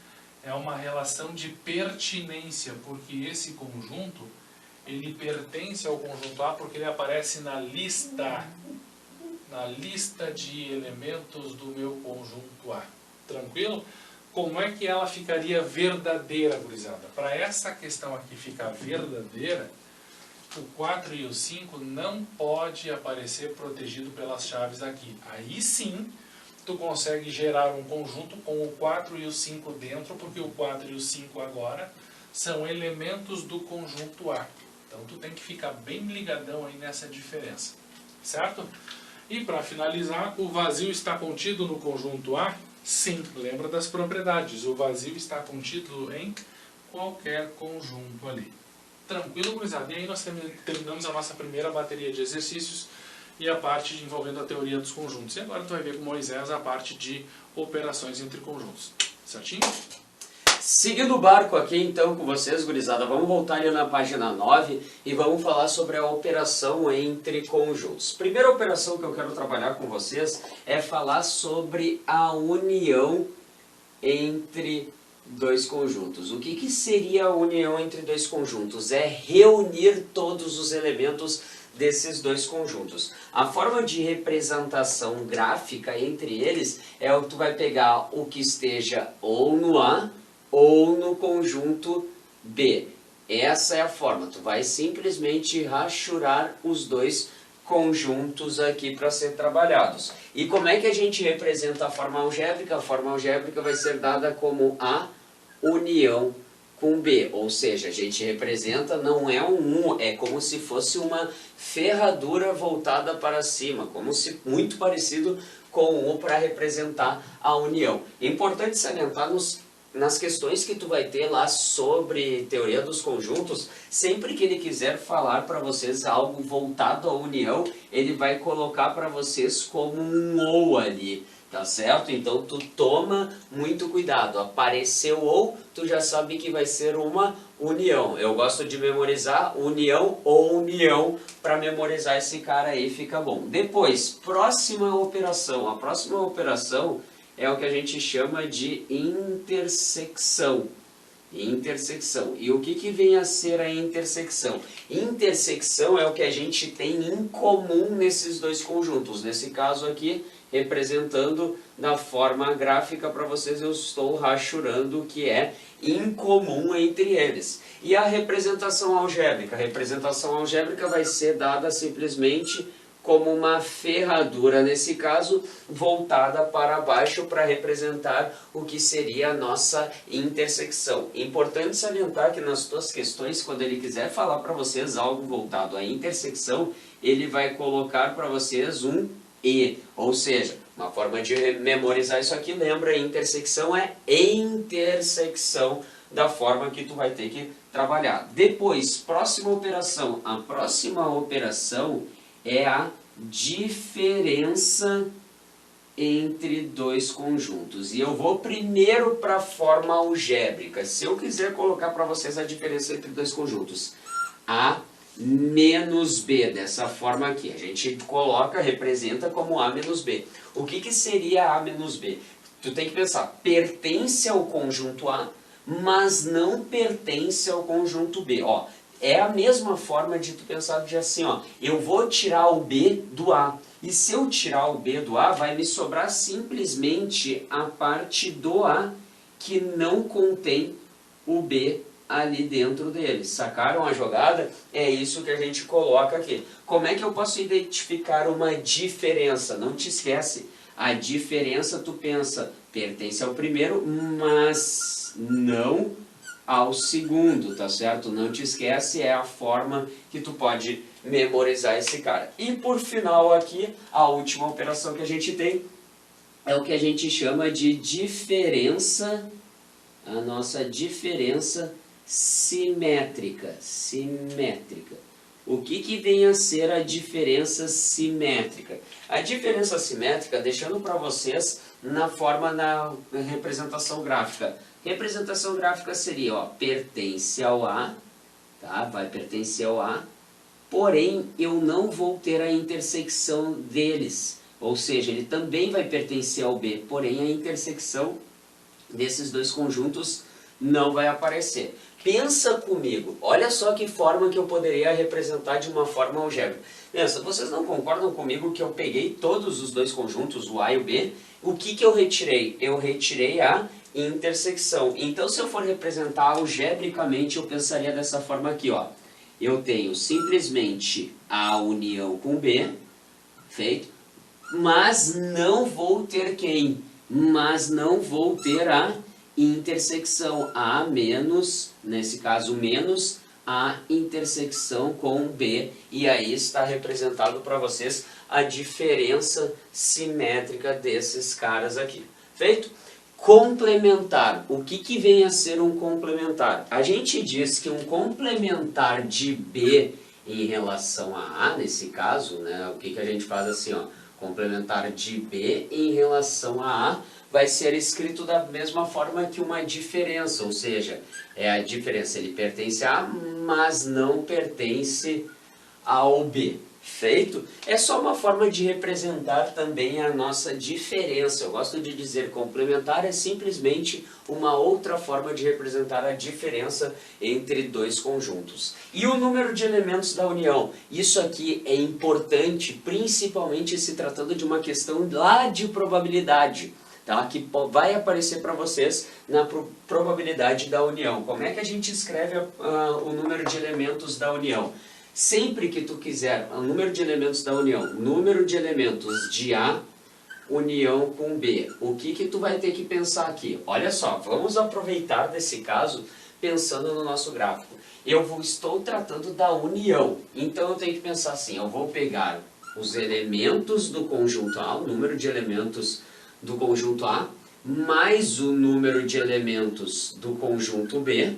B: é uma relação de pertinência, porque esse conjunto, ele pertence ao conjunto A porque ele aparece na lista de elementos do meu conjunto A. Tranquilo? Como é que ela ficaria verdadeira, gurizada? Para essa questão aqui ficar verdadeira, o 4 e o 5 não pode aparecer protegido pelas chaves aqui. Aí sim, tu consegue gerar um conjunto com o 4 e o 5 dentro, porque o 4 e o 5 agora são elementos do conjunto A. Então tu tem que ficar bem ligadão aí nessa diferença, certo? E para finalizar, o vazio está contido no conjunto A? Sim, lembra das propriedades. O vazio está contido em qualquer conjunto ali. Tranquilo, gurizada? E aí nós terminamos a nossa primeira bateria de exercícios e a parte envolvendo a teoria dos conjuntos. E agora tu vai ver com Moisés a parte de operações entre conjuntos. Certinho?
A: Seguindo o barco aqui então com vocês, gurizada, vamos voltar ali na página 9 e vamos falar sobre a operação entre conjuntos. Primeira operação que eu quero trabalhar com vocês é falar sobre a união entre dois conjuntos. O que seria a união entre dois conjuntos? É reunir todos os elementos desses dois conjuntos. A forma de representação gráfica entre eles é o que tu vai pegar o que esteja ou no A ou no conjunto B. Essa é a forma. Tu vai simplesmente rachurar os dois conjuntos aqui para ser trabalhados. E como é que a gente representa a forma algébrica? A forma algébrica vai ser dada como a união com B, ou seja, a gente representa, não é um U, é como se fosse uma ferradura voltada para cima, como se muito parecido com um U para representar a união. Importante salientar nas questões que tu vai ter lá sobre teoria dos conjuntos, sempre que ele quiser falar para vocês algo voltado à união, ele vai colocar para vocês como um ou ali, tá certo? Então tu toma muito cuidado, apareceu ou, tu já sabe que vai ser uma união. Eu gosto de memorizar união ou união, para memorizar esse cara aí fica bom. Depois, próxima operação, a próxima operação é o que a gente chama de intersecção. Intersecção. E o que vem a ser a intersecção? Intersecção é o que a gente tem em comum nesses dois conjuntos. Nesse caso aqui, representando da forma gráfica para vocês, eu estou rachurando o que é incomum entre eles. E a representação algébrica? A representação algébrica vai ser dada simplesmente como uma ferradura, nesse caso, voltada para baixo para representar o que seria a nossa intersecção. Importante salientar que nas suas questões, quando ele quiser falar para vocês algo voltado à intersecção, ele vai colocar para vocês um E, ou seja, uma forma de memorizar isso aqui, lembra, intersecção é intersecção da forma que tu vai ter que trabalhar. Depois, próxima operação. A próxima operação é a diferença entre dois conjuntos. E eu vou primeiro para a forma algébrica. Se eu quiser colocar para vocês a diferença entre dois conjuntos, A menos B, dessa forma aqui. A gente coloca, representa como A menos B. O que seria A menos B? Tu tem que pensar, pertence ao conjunto A, mas não pertence ao conjunto B. Ó, é a mesma forma de tu pensar de assim, ó, eu vou tirar o B do A. E se eu tirar o B do A, vai me sobrar simplesmente a parte do A que não contém o B ali dentro dele. Sacaram a jogada? É isso que a gente coloca aqui. Como é que eu posso identificar uma diferença? Não te esquece, a diferença tu pensa, pertence ao primeiro, mas não ao segundo, tá certo? Não te esquece, é a forma que tu pode memorizar esse cara. E por final aqui, a última operação que a gente tem é o que a gente chama de diferença, a nossa diferença simétrica. Simétrica. O que vem a ser a diferença simétrica? A diferença simétrica, deixando para vocês na forma na representação gráfica. Representação gráfica seria, ó, pertence ao A, tá? Vai pertencer ao A, porém eu não vou ter a intersecção deles. Ou seja, ele também vai pertencer ao B, porém a intersecção desses dois conjuntos não vai aparecer. Pensa comigo, olha só que forma que eu poderia representar de uma forma algébrica. Pensa, vocês não concordam comigo que eu peguei todos os dois conjuntos, o A e o B? O que eu retirei? Eu retirei a intersecção. Então, se eu for representar algebricamente, eu pensaria dessa forma aqui, ó. eu tenho simplesmente a união com B, feito, mas não vou ter quem? Mas não vou ter a intersecção A menos, nesse caso menos, a intersecção com B, e aí está representado para vocês a diferença simétrica desses caras aqui. Feito? Complementar. O que vem a ser um complementar? A gente diz que um complementar de B em relação a A, nesse caso, né, o que a gente faz assim, ó, complementar de B em relação a A, vai ser escrito da mesma forma que uma diferença, ou seja, é a diferença, ele pertence a A, mas não pertence ao B. Feito? É só uma forma de representar também a nossa diferença. Eu gosto de dizer complementar é simplesmente uma outra forma de representar a diferença entre dois conjuntos. E o número de elementos da união? Isso aqui é importante, principalmente se tratando de uma questão lá de probabilidade, tá? Que vai aparecer para vocês na probabilidade da união. Como é que a gente escreve o número de elementos da união? Sempre que tu quiser o número de elementos da união, número de elementos de A, união com B, o que tu vai ter que pensar aqui? Olha só, vamos aproveitar desse caso pensando no nosso gráfico. Estou tratando da união, então eu tenho que pensar assim, eu vou pegar os elementos do conjunto A, o número de elementos do conjunto A, mais o número de elementos do conjunto B,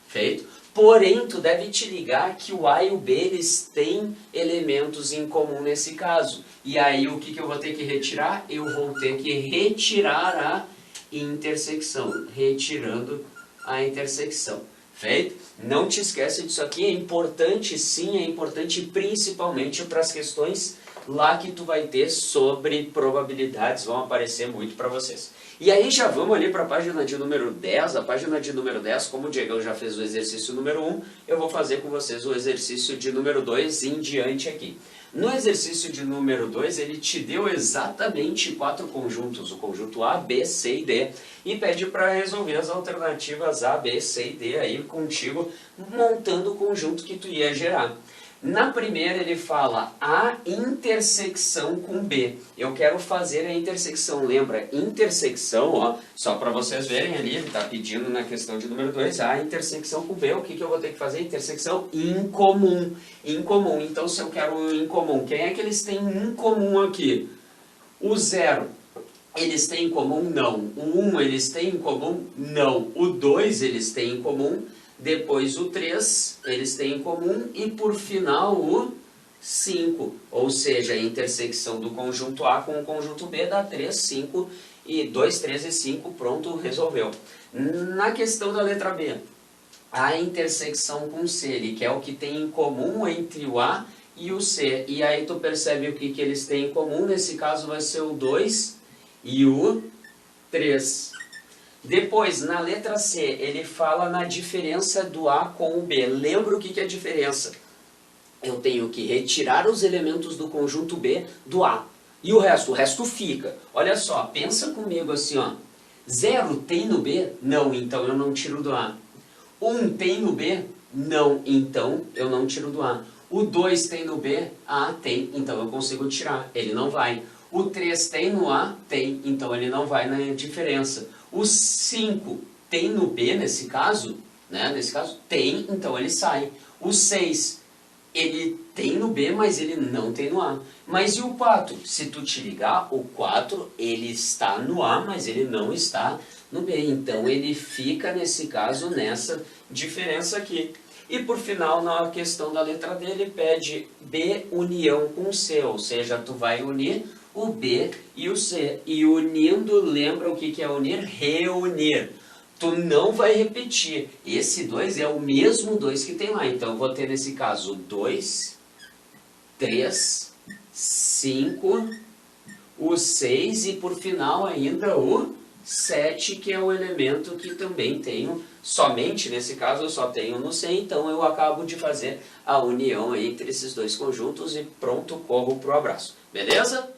A: feito? Porém, tu deve te ligar que o A e o B, eles têm elementos em comum nesse caso. E aí, o que eu vou ter que retirar? Eu vou ter que retirar a intersecção. Retirando a intersecção. Feito? Não te esquece disso aqui, é importante sim, é importante principalmente para as questões lá que tu vai ter sobre probabilidades, vão aparecer muito para vocês. E aí já vamos ali para a página de número 10, a página de número 10, como o Diegão já fez o exercício número 1, eu vou fazer com vocês o exercício de número 2 em diante aqui. No exercício de número 2, ele te deu exatamente 4 conjuntos, o conjunto A, B, C e D, e pede para resolver as alternativas A, B, C e D aí contigo, montando o conjunto que tu ia gerar. Na primeira ele fala a intersecção com B. Eu quero fazer a intersecção. Lembra, intersecção, ó, só para vocês verem ali, ele está pedindo na questão de número 2, a intersecção com B. O que eu vou ter que fazer? Intersecção incomum. Incomum. Então, se eu quero um incomum, quem é que eles têm em comum aqui? O 0. Eles têm em comum? Não. O 1 eles têm em comum? Não. O 2 eles têm em comum? Depois o 3, eles têm em comum, e por final o 5, ou seja, a intersecção do conjunto A com o conjunto B dá 3, 5, e 2, 3 e 5, pronto, resolveu. Na questão da letra B, a intersecção com C, ele quer o que tem em comum entre o A e o C, e aí tu percebe o que eles têm em comum, nesse caso vai ser o 2 e o 3. Depois, na letra C, ele fala na diferença do A com o B. Lembra o que é a diferença? Eu tenho que retirar os elementos do conjunto B do A. E o resto fica. Olha só, pensa comigo assim, ó. 0 tem no B? Não, então eu não tiro do A. 1 tem no B? Não, então eu não tiro do A. O 2 tem no B? Ah, tem, então eu consigo tirar. Ele não vai. O 3 tem no A? Tem, então ele não vai na diferença. O 5 tem no B, nesse caso, né? Nesse caso, tem, então ele sai. O 6, ele tem no B, mas ele não tem no A. Mas e o 4? Se tu te ligar, o 4, ele está no A, mas ele não está no B. Então ele fica, nesse caso, nessa diferença aqui. E por final, na questão da letra D, ele pede B união com C, ou seja, tu vai unir o B e o C. E unindo, lembra o que é unir? Reunir. Tu não vai repetir. Esse 2 é o mesmo 2 que tem lá. Então, eu vou ter nesse caso 2, 3, 5, o 6 e por final ainda o 7, que é o elemento que também tenho, somente nesse caso eu só tenho no C, então eu acabo de fazer a união entre esses dois conjuntos e pronto, corro pro abraço. Beleza?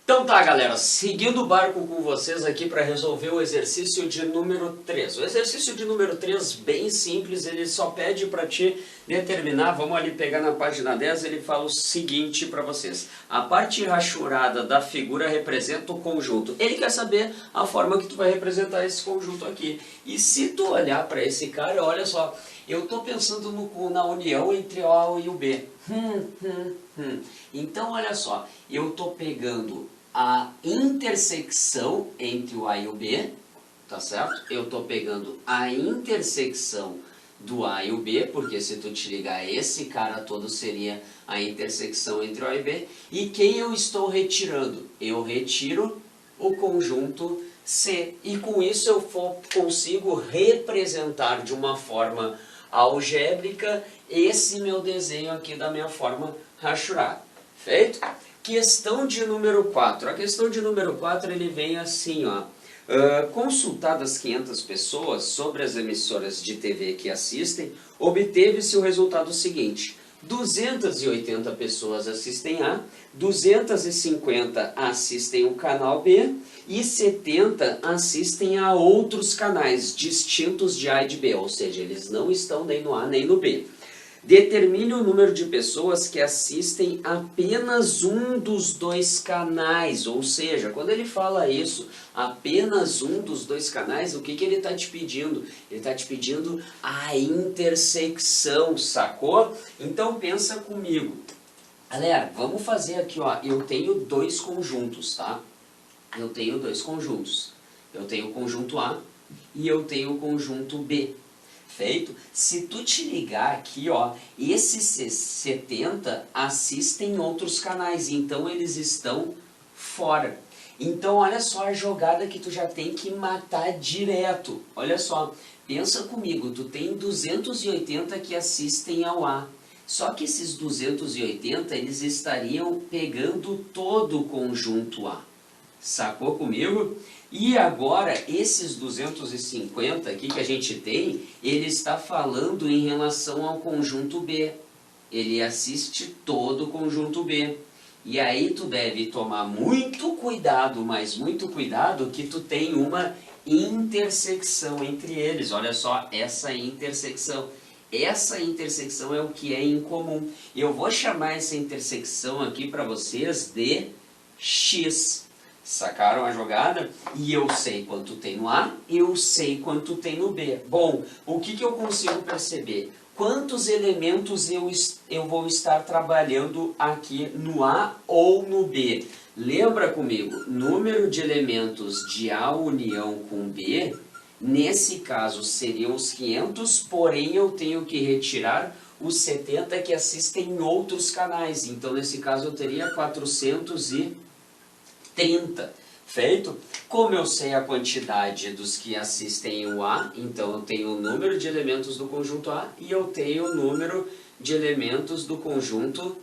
A: Então tá, galera, seguindo o barco com vocês aqui para resolver o exercício de número 3. O exercício de número 3, bem simples, ele só pede para ti determinar, vamos ali pegar na página 10, ele fala o seguinte para vocês. A parte rachurada da figura representa o conjunto. Ele quer saber a forma que tu vai representar esse conjunto aqui. E se tu olhar para esse cara, olha só, eu estou pensando na união entre o A e o B. Então, olha só, eu estou pegando a intersecção entre o A e o B, tá certo? Eu estou pegando a intersecção do A e o B, porque se tu te ligar, esse cara todo seria a intersecção entre o A e B. E quem eu estou retirando? Eu retiro o conjunto C. E com isso eu consigo representar de uma forma algébrica esse meu desenho aqui da minha forma rachurada. Feito? Questão de número 4. A questão de número 4 ele vem assim, ó. Consultadas 500 pessoas sobre as emissoras de TV que assistem, obteve-se o resultado seguinte: 280 pessoas assistem A, 250 assistem o canal B e 70 assistem a outros canais distintos de A e de B, ou seja, eles não estão nem no A nem no B. Determine o número de pessoas que assistem apenas um dos dois canais, ou seja, quando ele fala isso, apenas um dos dois canais, o que ele está te pedindo? Ele está te pedindo a intersecção, sacou? Então pensa comigo. Galera, vamos fazer aqui, ó, eu tenho dois conjuntos, tá? Eu tenho dois conjuntos. Eu tenho o conjunto A e eu tenho o conjunto B. Feito? Se tu te ligar aqui, ó, esses 70 assistem outros canais, então eles estão fora. Então olha só a jogada que tu já tem que matar direto. Olha só, pensa comigo, tu tem 280 que assistem ao A. Só que esses 280 eles estariam pegando todo o conjunto A. Sacou comigo? E agora, esses 250 aqui que a gente tem, ele está falando em relação ao conjunto B. Ele assiste todo o conjunto B. E aí tu deve tomar muito cuidado, mas muito cuidado, que tu tem uma intersecção entre eles. Olha só, essa intersecção. Essa intersecção é o que é incomum. Eu vou chamar essa intersecção aqui para vocês de X. Sacaram a jogada? E eu sei quanto tem no A, eu sei quanto tem no B. Bom, o que eu consigo perceber? Quantos elementos eu vou estar trabalhando aqui no A ou no B? Lembra comigo, número de elementos de A união com B, nesse caso seriam os 500, porém eu tenho que retirar os 70 que assistem em outros canais. Então, nesse caso, eu teria 430. Feito? Como eu sei a quantidade dos que assistem o A, então eu tenho o número de elementos do conjunto A e eu tenho o número de elementos do conjunto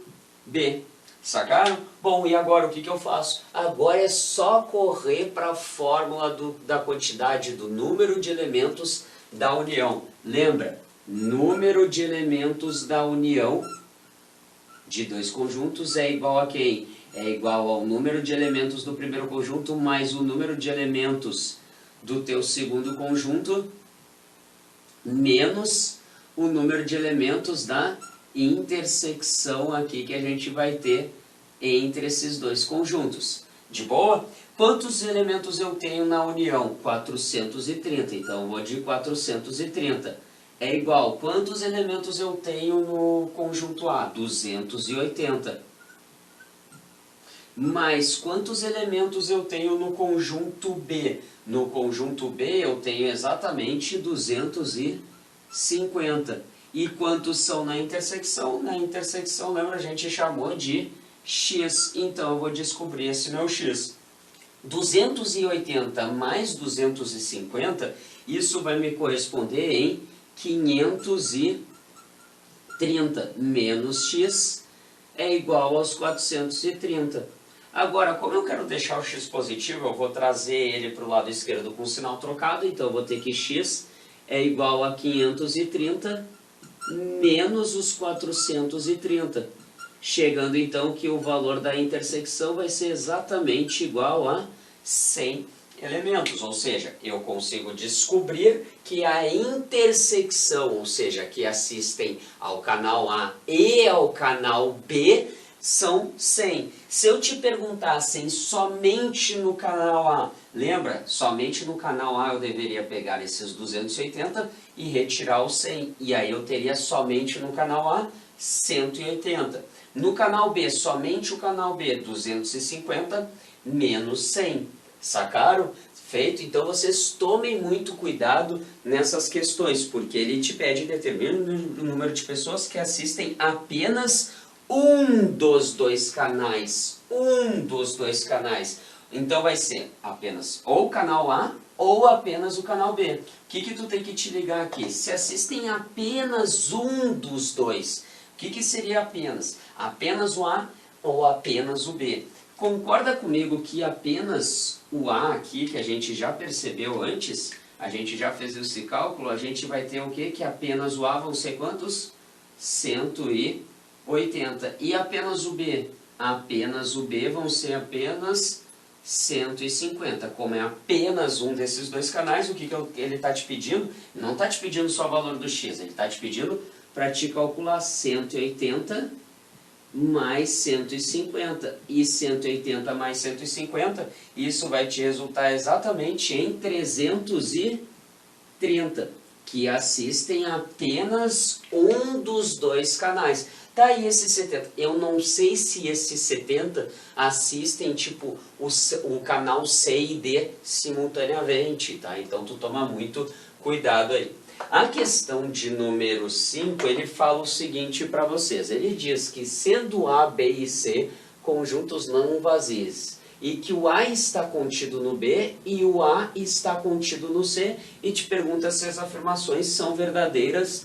A: B. Sacaram? Bom, e agora o que eu faço? Agora é só correr para a fórmula da quantidade do número de elementos da união. Lembra? Número de elementos da união de dois conjuntos é igual a quem? É igual ao número de elementos do primeiro conjunto mais o número de elementos do teu segundo conjunto menos o número de elementos da intersecção aqui que a gente vai ter entre esses dois conjuntos. De boa? Quantos elementos eu tenho na união? 430. Então eu vou de 430. É igual. Quantos elementos eu tenho no conjunto A? 280. Mas quantos elementos eu tenho no conjunto B? No conjunto B eu tenho exatamente 250. E quantos são na intersecção? Na intersecção, lembra, a gente chamou de X. Então eu vou descobrir esse meu X. 280 mais 250, isso vai me corresponder em 530 menos X é igual aos 430. Agora, como eu quero deixar o x positivo, eu vou trazer ele para o lado esquerdo com o sinal trocado, então eu vou ter que x é igual a 530 menos os 430, chegando então que o valor da intersecção vai ser exatamente igual a 100 elementos, ou seja, eu consigo descobrir que a intersecção, ou seja, que assistem ao canal A e ao canal B, são 100. Se eu te perguntassem somente no canal A, lembra? Somente no canal A eu deveria pegar esses 280 e retirar o 100. E aí eu teria somente no canal A 180. No canal B, somente o canal B, 250 menos 100. Sacaram? Feito? Então vocês tomem muito cuidado nessas questões, porque ele te pede determine o número de pessoas que assistem apenas um dos dois canais. Um dos dois canais. Então vai ser apenas ou o canal A ou apenas o canal B. O que tu tem que te ligar aqui? Se assistem apenas um dos dois, o que seria apenas? Apenas o A ou apenas o B? Concorda comigo que apenas o A aqui, que a gente já percebeu antes, a gente já fez esse cálculo, a gente vai ter o quê? Que apenas o A vão ser quantos? 180. E apenas o B? Apenas o B vão ser apenas 150. Como é apenas um desses dois canais, o que ele está te pedindo? Não está te pedindo só o valor do X, ele está te pedindo para te calcular 180 mais 150. E 180 mais 150, isso vai te resultar exatamente em 330, que assistem apenas um dos dois canais. Tá aí esse 70. Eu não sei se esses 70 assistem tipo o canal C e D simultaneamente, tá? Então tu toma muito cuidado aí. A questão de número 5, ele fala o seguinte para vocês. Ele diz que sendo A, B e C conjuntos não vazios, e que o A está contido no B e o A está contido no C, e te pergunta se as afirmações são verdadeiras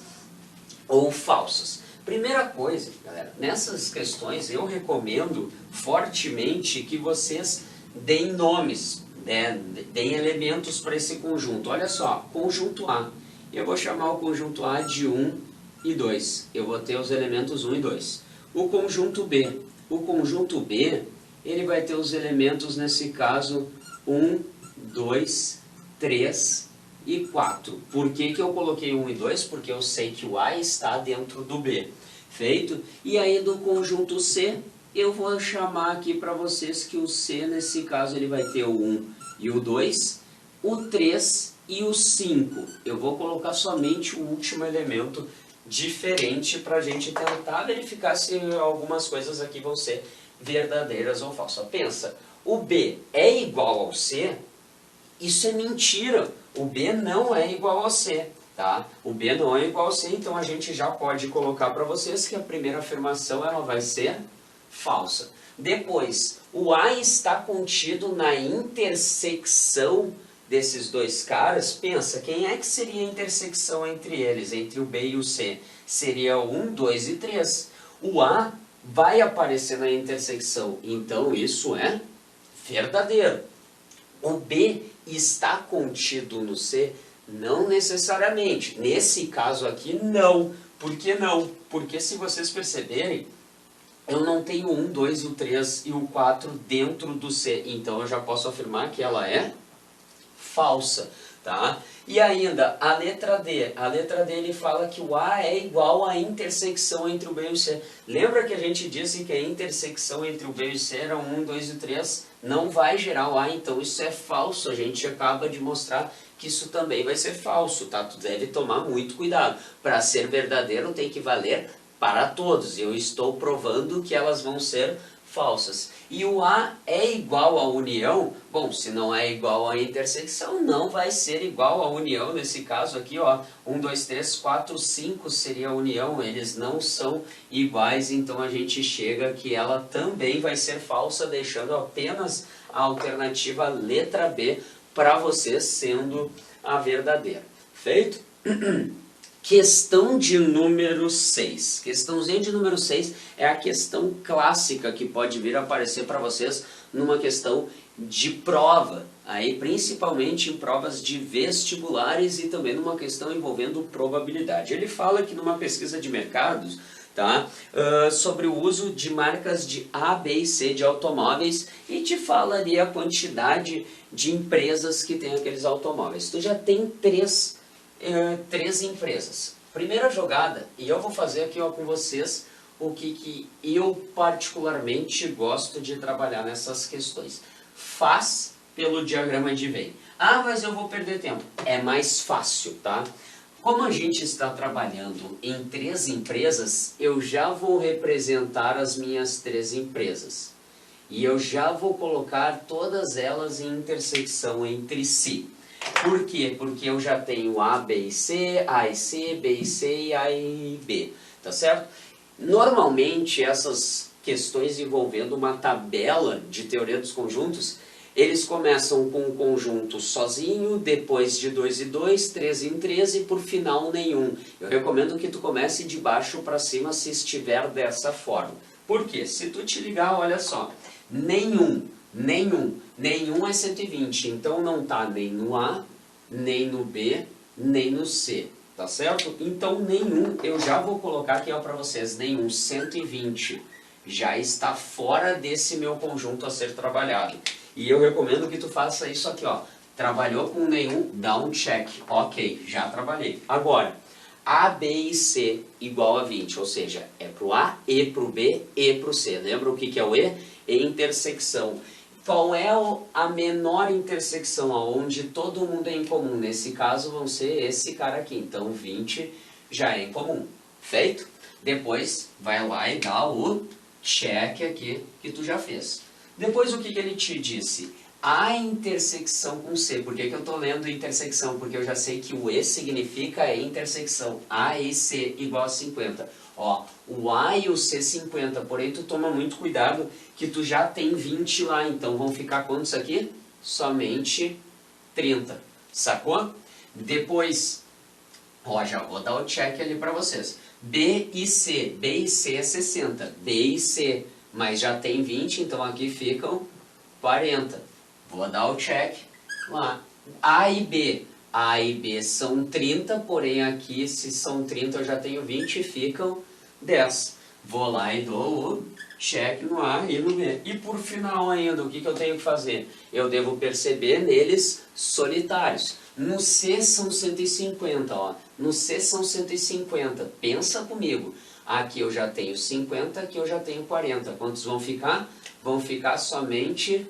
A: ou falsas. Primeira coisa, galera, nessas questões eu recomendo fortemente que vocês deem nomes, né, deem elementos para esse conjunto. Olha só, conjunto A. Eu vou chamar o conjunto A de 1 e 2. Eu vou ter os elementos 1 e 2. O conjunto B. O conjunto B, ele vai ter os elementos, nesse caso, 1, 2, 3 e 4. Por que eu coloquei 1 e 2? Porque eu sei que o A está dentro do B. Feito? E aí do conjunto C, eu vou chamar aqui para vocês que o C, nesse caso, ele vai ter o 1 e o 2, o 3 e o 5. Eu vou colocar somente o último elemento diferente para a gente tentar verificar se algumas coisas aqui vão ser verdadeiras ou falsas. Pensa, o B é igual ao C? Isso é mentira. O B não é igual ao C, tá? O B não é igual ao C, então a gente já pode colocar para vocês que a primeira afirmação ela vai ser falsa. Depois, o A está contido na intersecção desses dois caras. Pensa, quem é que seria a intersecção entre eles, entre o B e o C? Seria 1, 2 e 3. O A vai aparecer na intersecção, então isso é verdadeiro. O B está contido no C? Não necessariamente. Nesse caso aqui, não. Por que não? Porque se vocês perceberem, eu não tenho 1, 2, o 3 e o 4 dentro do C. Então eu já posso afirmar que ela é falsa, tá? E ainda, a letra D. A letra D, ele fala que o A é igual à intersecção entre o B e o C. Lembra que a gente disse que a intersecção entre o B e o C era 1, 2 e 3? Não vai gerar o A, então isso é falso. A gente acaba de mostrar que isso também vai ser falso, tá? Tu deve tomar muito cuidado. Para ser verdadeiro tem que valer para todos. Eu estou provando que elas vão ser falsas. E o A é igual à união? Bom, se não é igual à intersecção, não vai ser igual à união. Nesse caso aqui, ó, 1, 2, 3, 4, 5 seria a união. Eles não são iguais, então a gente chega que ela também vai ser falsa, deixando apenas a alternativa letra B para vocês sendo a verdadeira. Feito? Questão de número 6. Questãozinha de número 6 é a questão clássica que pode vir a aparecer para vocês numa questão de prova. Aí, principalmente em provas de vestibulares e também numa questão envolvendo probabilidade. Ele fala que numa pesquisa de mercados tá? Sobre o uso de marcas de A, B e C de automóveis e te fala ali a quantidade de empresas que tem aqueles automóveis. Tu já tem três empresas. Primeira jogada, e eu vou fazer aqui ó, com vocês o que eu particularmente gosto de trabalhar nessas questões. Faz pelo diagrama de Venn. Ah, mas eu vou perder tempo. É mais fácil, tá? Como a gente está trabalhando em 3 empresas, eu já vou representar as minhas 3 empresas. E eu já vou colocar todas elas em intersecção entre si. Por quê? Porque eu já tenho A, B e C, A e C, B e C e A e B. Tá certo? Normalmente, essas questões envolvendo uma tabela de teoria dos conjuntos, eles começam com um conjunto sozinho, depois de 2 em 2, 3 em 3 e por final nenhum. Eu recomendo que tu comece de baixo para cima se estiver dessa forma. Por quê? Se tu te ligar, olha só, nenhum é 120, então não está nem no A, nem no B, nem no C, tá certo? Então nenhum, eu já vou colocar aqui para vocês, nenhum 120 já está fora desse meu conjunto a ser trabalhado. E eu recomendo que tu faça isso aqui, ó. Trabalhou com nenhum, dá um check. Ok, já trabalhei. Agora, A, B e C igual a 20, ou seja, é pro A, E pro B, E pro C. Lembra o que é o E? Intersecção. Qual é a menor intersecção, onde todo mundo é em comum? Nesse caso, vão ser esse cara aqui. Então, 20 já é em comum. Feito? Depois, vai lá e dá o check aqui que tu já fez. Depois o que ele te disse? A intersecção com C. Por que eu estou lendo intersecção? Porque eu já sei que o E significa intersecção. A e C igual a 50. Ó, o A e o C 50. Porém, tu toma muito cuidado que tu já tem 20 lá. Então, vão ficar quantos aqui? Somente 30. Sacou? Depois, ó, já vou dar o check ali para vocês. B e C. B e C é 60. B e C. Mas já tem 20, então aqui ficam 40. Vou dar o check lá. A e B. A e B são 30, porém aqui se são 30 eu já tenho 20 e ficam 10. Vou lá e dou o check no A e no B. E por final ainda, o que eu tenho que fazer? Eu devo perceber neles solitários. No C são 150, ó. No C são 150. Pensa comigo. Aqui eu já tenho 50, aqui eu já tenho 40. Quantos vão ficar? Vão ficar somente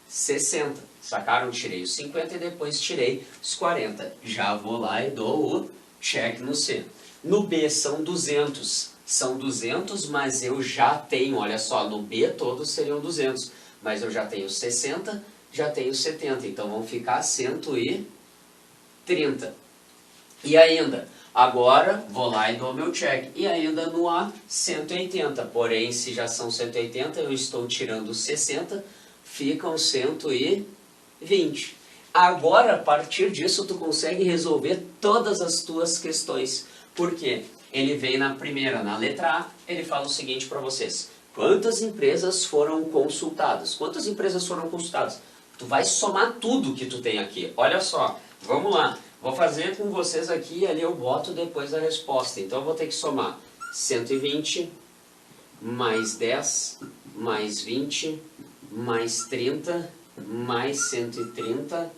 A: 60. Sacaram? Tirei os 50 e depois tirei os 40. Já vou lá e dou o check no C. No B são 200. São 200, mas eu já tenho, olha só, no B todos seriam 200. Mas eu já tenho 60, já tenho 70. Então vão ficar 130. E ainda... Agora, vou lá e dou meu check. E ainda no A, 180. Porém, se já são 180, eu estou tirando 60, ficam 120. Agora, a partir disso, tu consegue resolver todas as tuas questões. Por quê? Ele vem na primeira, na letra A, ele fala o seguinte para vocês. Quantas empresas foram consultadas? Quantas empresas foram consultadas? Tu vai somar tudo que tu tem aqui. Olha só, vamos lá. Vou fazer com vocês aqui e ali eu boto depois a resposta. Então eu vou ter que somar 120, mais 10, mais 20, mais 30, mais 130,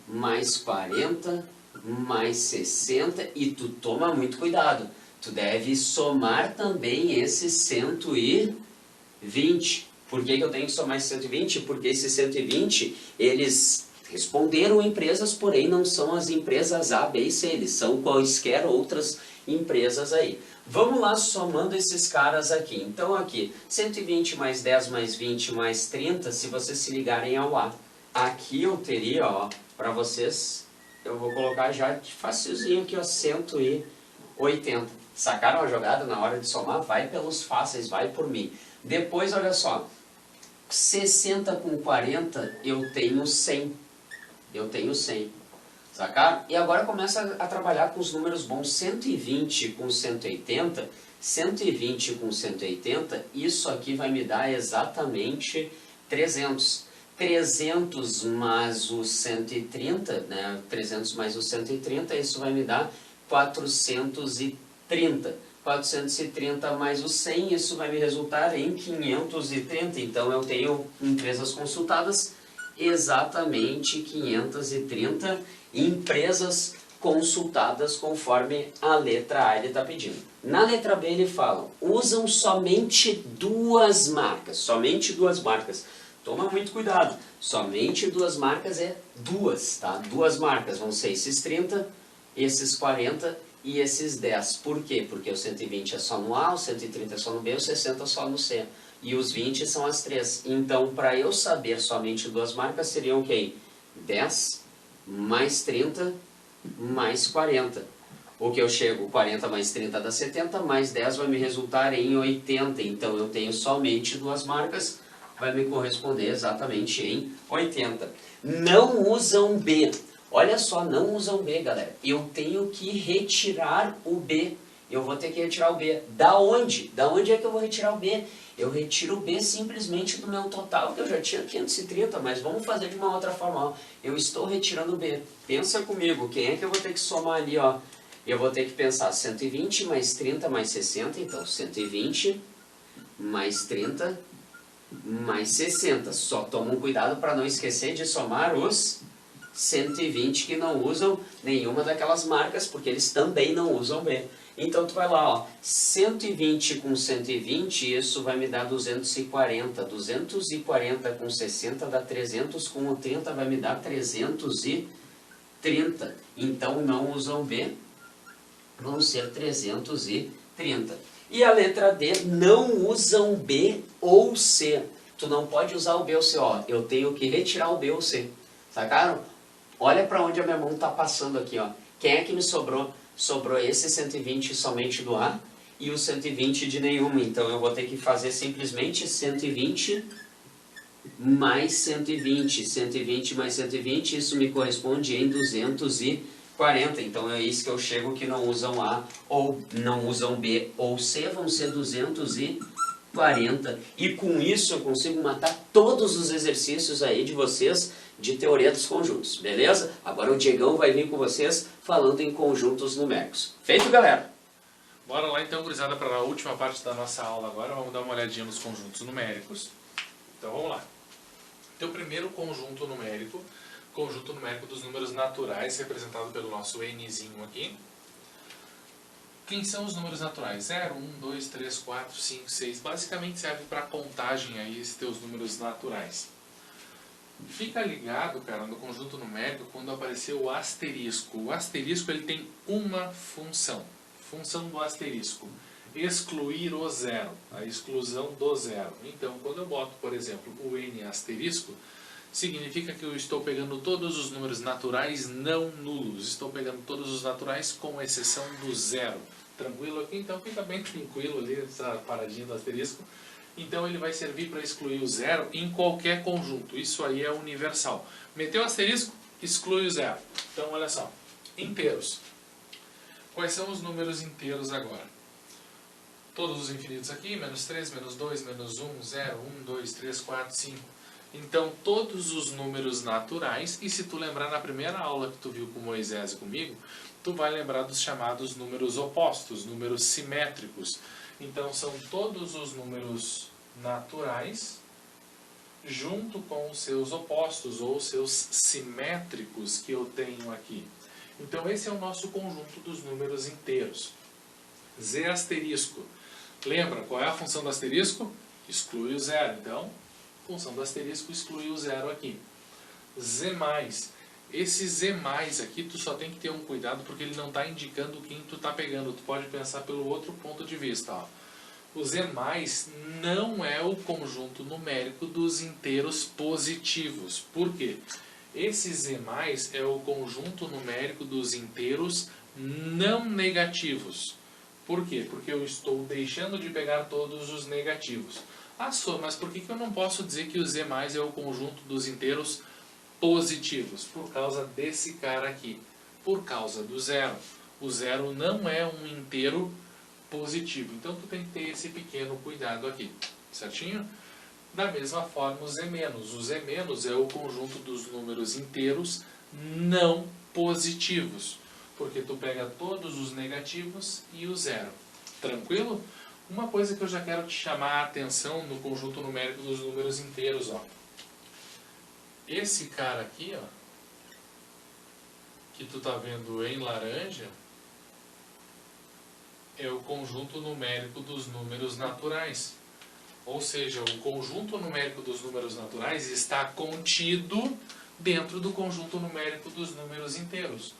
A: mais 40, mais 60. E tu toma muito cuidado. Tu deve somar também esses 120. Por que eu tenho que somar esses 120? Porque esses 120, eles... responderam empresas, porém não são as empresas A, B e C, eles são quaisquer outras empresas aí. Vamos lá somando esses caras aqui. Então aqui, 120 mais 10 mais 20 mais 30, se vocês se ligarem ao A. Aqui eu teria, ó, para vocês, eu vou colocar já facilzinho aqui, ó, 180. Sacaram a jogada na hora de somar? Vai pelos fáceis, vai por mim. Depois, olha só, 60 com 40, eu tenho 100. Eu tenho 100, sacaram? E agora começa a trabalhar com os números bons. 120 com 180, 120 com 180, isso aqui vai me dar exatamente 300. 300 mais o 130, né? 300 mais o 130, isso vai me dar 430. 430 mais o 100, isso vai me resultar em 530. Então eu tenho empresas consultadas, exatamente 530 empresas consultadas conforme a letra A ele está pedindo. Na letra B ele fala, usam somente duas marcas, somente duas marcas. Toma muito cuidado, somente duas marcas é duas, tá? Duas marcas, vão ser esses 30, esses 40 e esses 10. Por quê? Porque o 120 é só no A, o 130 é só no B, o 60 é só no C. E os 20 são as 3. Então, para eu saber somente duas marcas, seriam o quê? 10 mais 30 mais 40. O que eu chego, 40 mais 30 dá 70, mais 10 vai me resultar em 80. Então, eu tenho somente duas marcas, vai me corresponder exatamente em 80. Não usam B. Olha só, não usam B, galera. Eu tenho que retirar o B. Eu vou ter que retirar o B. Da onde? Da onde é que eu vou retirar o B? Eu retiro o B simplesmente do meu total, que eu já tinha 530, mas vamos fazer de uma outra forma. Ó. Eu estou retirando o B. Pensa comigo, quem é que eu vou ter que somar ali? Ó? Eu vou ter que pensar 120 mais 30 mais 60, então 120 mais 30 mais 60. Só toma um cuidado para não esquecer de somar os 120 que não usam nenhuma daquelas marcas, porque eles também não usam B. Então tu vai lá, ó, 120 com 120, isso vai me dar 240. 240 com 60 dá 300, com o 30 vai me dar 330. Então não usam B, vão ser 330. E a letra D, não usam B ou C. Tu não pode usar o B ou C, ó, eu tenho que retirar o B ou C. Sacaram? Olha para onde a minha mão está passando aqui, ó. Quem é que me sobrou? Sobrou esse 120 somente do A e o 120 de nenhuma. Então eu vou ter que fazer simplesmente 120 mais 120. 120 mais 120, isso me corresponde em 240. Então é isso que eu chego que não usam A ou não usam B ou C, vão ser 240. E com isso eu consigo matar todos os exercícios aí de vocês de teoria dos conjuntos, beleza? Agora o Diegão vai vir com vocês falando em conjuntos numéricos. Feito, galera?
B: Bora lá então, gurizada, para a última parte da nossa aula agora. Vamos dar uma olhadinha nos conjuntos numéricos. Então vamos lá. Então, o primeiro conjunto numérico dos números naturais, representado pelo nosso Nzinho aqui. Quem são os números naturais? 0, 1, 2, 3, 4, 5, 6. Basicamente serve para contagem aí esses teus números naturais. Fica ligado, cara, no conjunto numérico quando aparecer o asterisco. O asterisco ele tem uma função. Função do asterisco: excluir o zero, a exclusão do zero. Então, quando eu boto, por exemplo, o N asterisco, significa que eu estou pegando todos os números naturais não nulos. Estou pegando todos os naturais com exceção do zero. Tranquilo aqui? Então fica bem tranquilo ali essa paradinha do asterisco. Então ele vai servir para excluir o zero em qualquer conjunto. Isso aí é universal. Meteu o asterisco, exclui o zero. Então olha só, inteiros. Quais são os números inteiros agora? Todos os infinitos aqui, menos 3, menos 2, menos 1, 0, 1, 2, 3, 4, 5. Então todos os números naturais, e se tu lembrar na primeira aula que tu viu com Moisés e comigo, tu vai lembrar dos chamados números opostos, números simétricos. Então são todos os números naturais junto com os seus opostos ou seus simétricos que eu tenho aqui. Então esse é o nosso conjunto dos números inteiros. Z asterisco. Lembra qual é a função do asterisco? Exclui o zero. Então, função do asterisco exclui o zero aqui. Z mais. Esse Z mais aqui tu só tem que ter um cuidado porque ele não está indicando quem tu está pegando. Tu pode pensar pelo outro ponto de vista. Ó. O Z mais não é o conjunto numérico dos inteiros positivos. Por quê? Esse Z mais é o conjunto numérico dos inteiros não negativos. Por quê? Porque eu estou deixando de pegar todos os negativos. Ah, só, mas por que eu não posso dizer que o Z mais é o conjunto dos inteiros positivos? Por causa desse cara aqui. Por causa do zero. O zero não é um inteiro positivo. Então tu tem que ter esse pequeno cuidado aqui. Certinho? Da mesma forma o Z menos. O Z menos é o conjunto dos números inteiros não positivos. Porque tu pega todos os negativos e o zero. Tranquilo? Uma coisa que eu já quero te chamar a atenção no conjunto numérico dos números inteiros, ó. Esse cara aqui, ó, que tu tá vendo em laranja, é o conjunto numérico dos números naturais. Ou seja, o conjunto numérico dos números naturais está contido dentro do conjunto numérico dos números inteiros.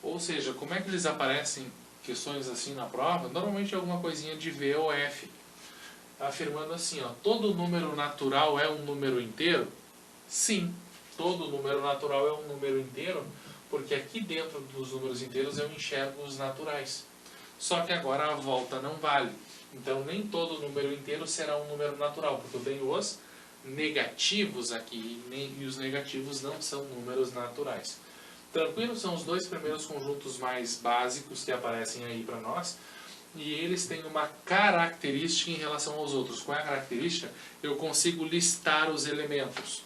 B: Ou seja, como é que eles aparecem questões assim na prova? Normalmente é alguma coisinha de V ou F. Afirmando assim, ó, todo número natural é um número inteiro? Sim, todo número natural é um número inteiro, porque aqui dentro dos números inteiros eu enxergo os naturais. Só que agora a volta não vale. Então nem todo número inteiro será um número natural, porque eu tenho os negativos aqui, e os negativos não são números naturais. Tranquilo? São os dois primeiros conjuntos mais básicos que aparecem aí para nós. E eles têm uma característica em relação aos outros. Qual é a característica? Eu consigo listar os elementos.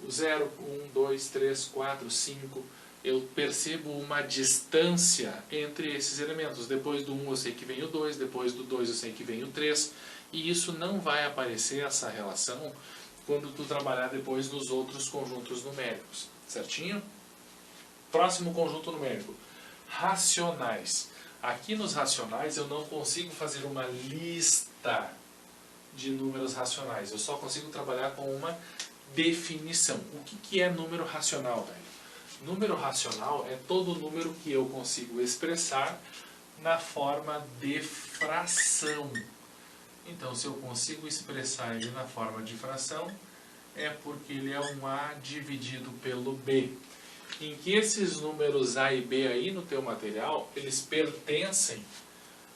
B: O 0, 1, 2, 3, 4, 5. Eu percebo uma distância entre esses elementos. Depois do 1 eu sei que vem o 2, depois do 2 eu sei que vem o 3. E isso não vai aparecer, essa relação, quando tu trabalhar depois nos outros conjuntos numéricos. Certinho? Próximo conjunto numérico. Racionais. Aqui nos racionais eu não consigo fazer uma lista de números racionais. Eu só consigo trabalhar com uma definição. O que é número racional, velho? Número racional é todo número que eu consigo expressar na forma de fração. Então, se eu consigo expressar ele na forma de fração, é porque ele é um A dividido pelo B. Em que esses números A e B aí no teu material, eles pertencem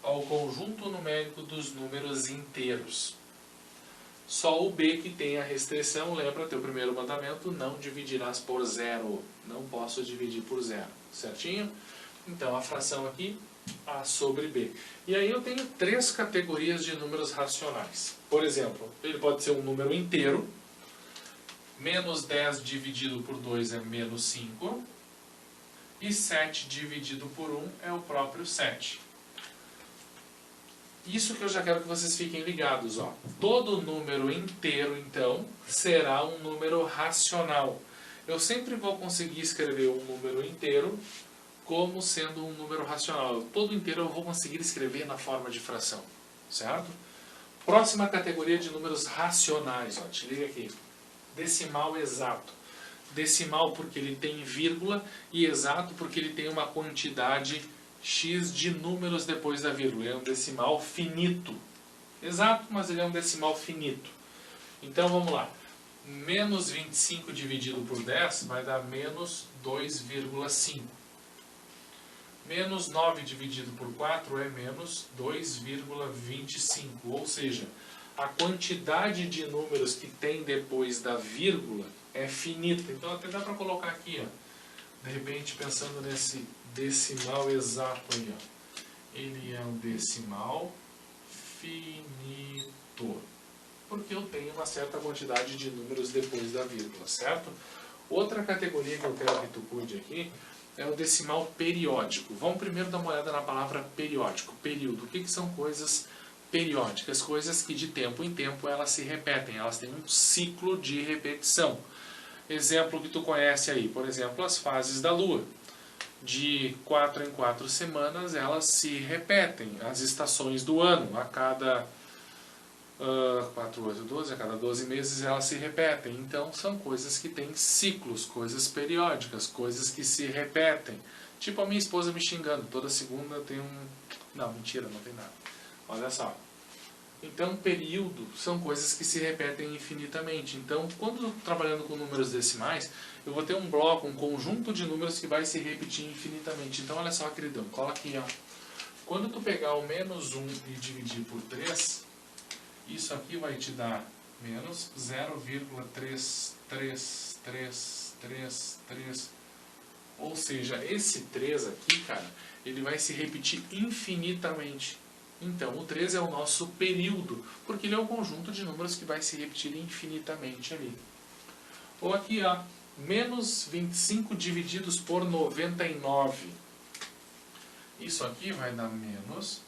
B: ao conjunto numérico dos números inteiros. Só o B que tem a restrição, lembra teu primeiro mandamento, não dividirás por zero. Não posso dividir por zero, certinho? Então a fração aqui, A sobre B. E aí eu tenho três categorias de números racionais. Por exemplo, ele pode ser um número inteiro. Menos 10 dividido por 2 é menos 5. E 7 dividido por 1 é o próprio 7. Isso que eu já quero que vocês fiquem ligados, ó. Todo número inteiro, então, será um número racional. Eu sempre vou conseguir escrever um número inteiro como sendo um número racional. Todo inteiro eu vou conseguir escrever na forma de fração, certo? Próxima categoria de números racionais, ó. Te liga aqui. Decimal exato. Decimal porque ele tem vírgula e exato porque ele tem uma quantidade x de números depois da vírgula. Ele é um decimal finito. Exato, mas ele é um decimal finito. Então vamos lá. Menos 25 dividido por 10 vai dar menos 2,5. Menos 9 dividido por 4 é menos 2,25. Ou seja, a quantidade de números que tem depois da vírgula é finita. Então até dá para colocar aqui, ó. De repente, pensando nesse decimal exato aí, ó. Ele é um decimal finito. Porque eu tenho uma certa quantidade de números depois da vírgula, certo? Outra categoria que eu quero que tu cuide aqui é o decimal periódico. Vamos primeiro dar uma olhada na palavra periódico. Período. O que são coisas periódicas? Coisas que de tempo em tempo elas se repetem. Elas têm um ciclo de repetição. Exemplo que tu conhece aí, por exemplo, as fases da Lua. De 4 em 4 semanas elas se repetem. As estações do ano, a cada 4, 8, 12, a cada 12 meses elas se repetem. Então são coisas que têm ciclos, coisas periódicas, coisas que se repetem. Tipo a minha esposa me xingando, toda segunda tem um... Não, mentira, não tem nada. Olha só. Então período são coisas que se repetem infinitamente. Então quando trabalhando com números decimais, eu vou ter um bloco, um conjunto de números que vai se repetir infinitamente. Então olha só, queridão, cola aqui, ó. Quando tu pegar o menos 1 e dividir por 3, isso aqui vai te dar menos 0,333333. Ou seja, esse 3 aqui, cara, ele vai se repetir infinitamente. Então, o 3 é o nosso período, porque ele é um conjunto de números que vai se repetir infinitamente ali. Ou aqui, ó, menos 25 divididos por 99. Isso aqui vai dar menos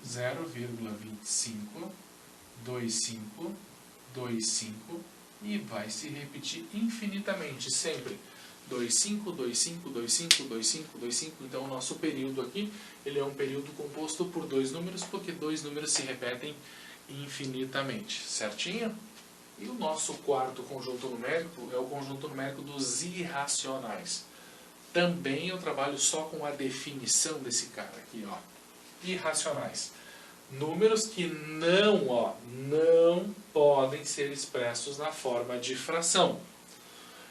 B: 0,252525 e vai se repetir infinitamente, sempre 25, 25, 25, 25, 25. Então o nosso período aqui, ele é um período composto por dois números, porque dois números se repetem infinitamente, certinho? E o nosso quarto conjunto numérico é o conjunto numérico dos irracionais. Também eu trabalho só com a definição desse cara aqui, ó. Irracionais. Números que não podem ser expressos na forma de fração.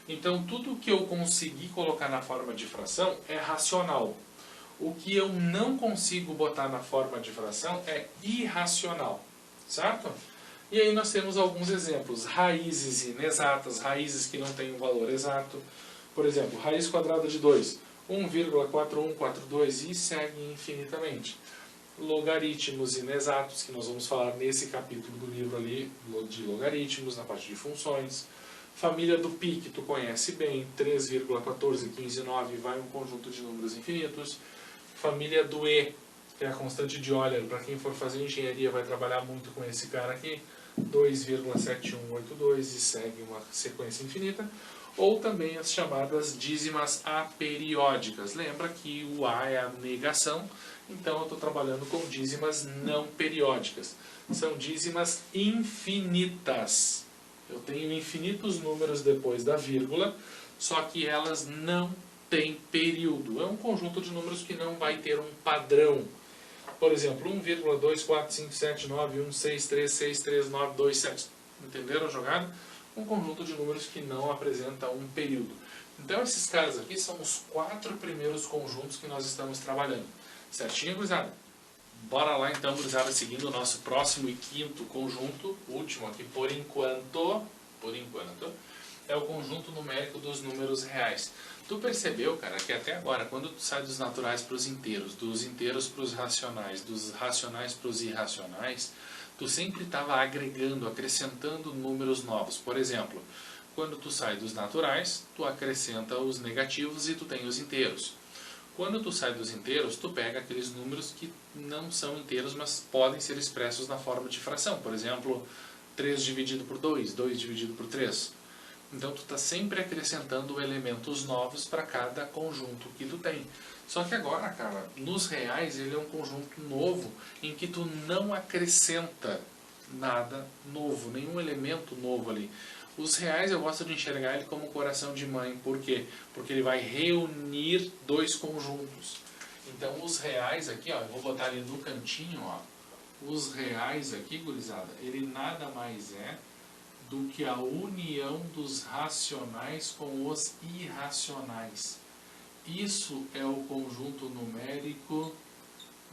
B: Então, tudo que eu conseguir colocar na forma de fração é racional. O que eu não consigo botar na forma de fração é irracional, certo? E aí nós temos alguns exemplos. Raízes inexatas, raízes que não têm um valor exato. Por exemplo, raiz quadrada de 2, 1,4142 e segue infinitamente. Logaritmos inexatos, que nós vamos falar nesse capítulo do livro ali, de logaritmos, na parte de funções. Família do π, que tu conhece bem, 3,14159, vai um conjunto de números infinitos. Família do e, que é a constante de Euler, para quem for fazer engenharia vai trabalhar muito com esse cara aqui, 2,7182 e segue uma sequência infinita. Ou também as chamadas dízimas aperiódicas. Lembra que o A é a negação, então eu estou trabalhando com dízimas não periódicas. São dízimas infinitas. Eu tenho infinitos números depois da vírgula, só que elas não têm período. É um conjunto de números que não vai ter um padrão. Por exemplo, 1,2457916363927. Entenderam a jogada? Um conjunto de números que não apresenta um período. Então esses caras aqui são os 4 primeiros conjuntos que nós estamos trabalhando. Certinho, gurizada? Bora lá então, gurizada, seguindo o nosso próximo e quinto conjunto, último aqui por enquanto, é o conjunto numérico dos números reais. Tu percebeu, cara, que até agora, quando tu sai dos naturais para os inteiros, dos inteiros para os racionais, dos racionais para os irracionais, tu sempre estava agregando, acrescentando números novos. Por exemplo, quando tu sai dos naturais, tu acrescenta os negativos e tu tem os inteiros. Quando tu sai dos inteiros, tu pega aqueles números que não são inteiros, mas podem ser expressos na forma de fração. Por exemplo, 3 dividido por 2, 2 dividido por 3. Então tu está sempre acrescentando elementos novos para cada conjunto que tu tem. Só que agora, cara, nos reais ele é um conjunto novo em que tu não acrescenta nada novo, nenhum elemento novo ali. Os reais eu gosto de enxergar ele como coração de mãe. Por quê? Porque ele vai reunir dois conjuntos. Então os reais aqui, ó, eu vou botar ali no cantinho, ó. Os reais aqui, gurizada, ele nada mais é do que a união dos racionais com os irracionais. Isso é o conjunto numérico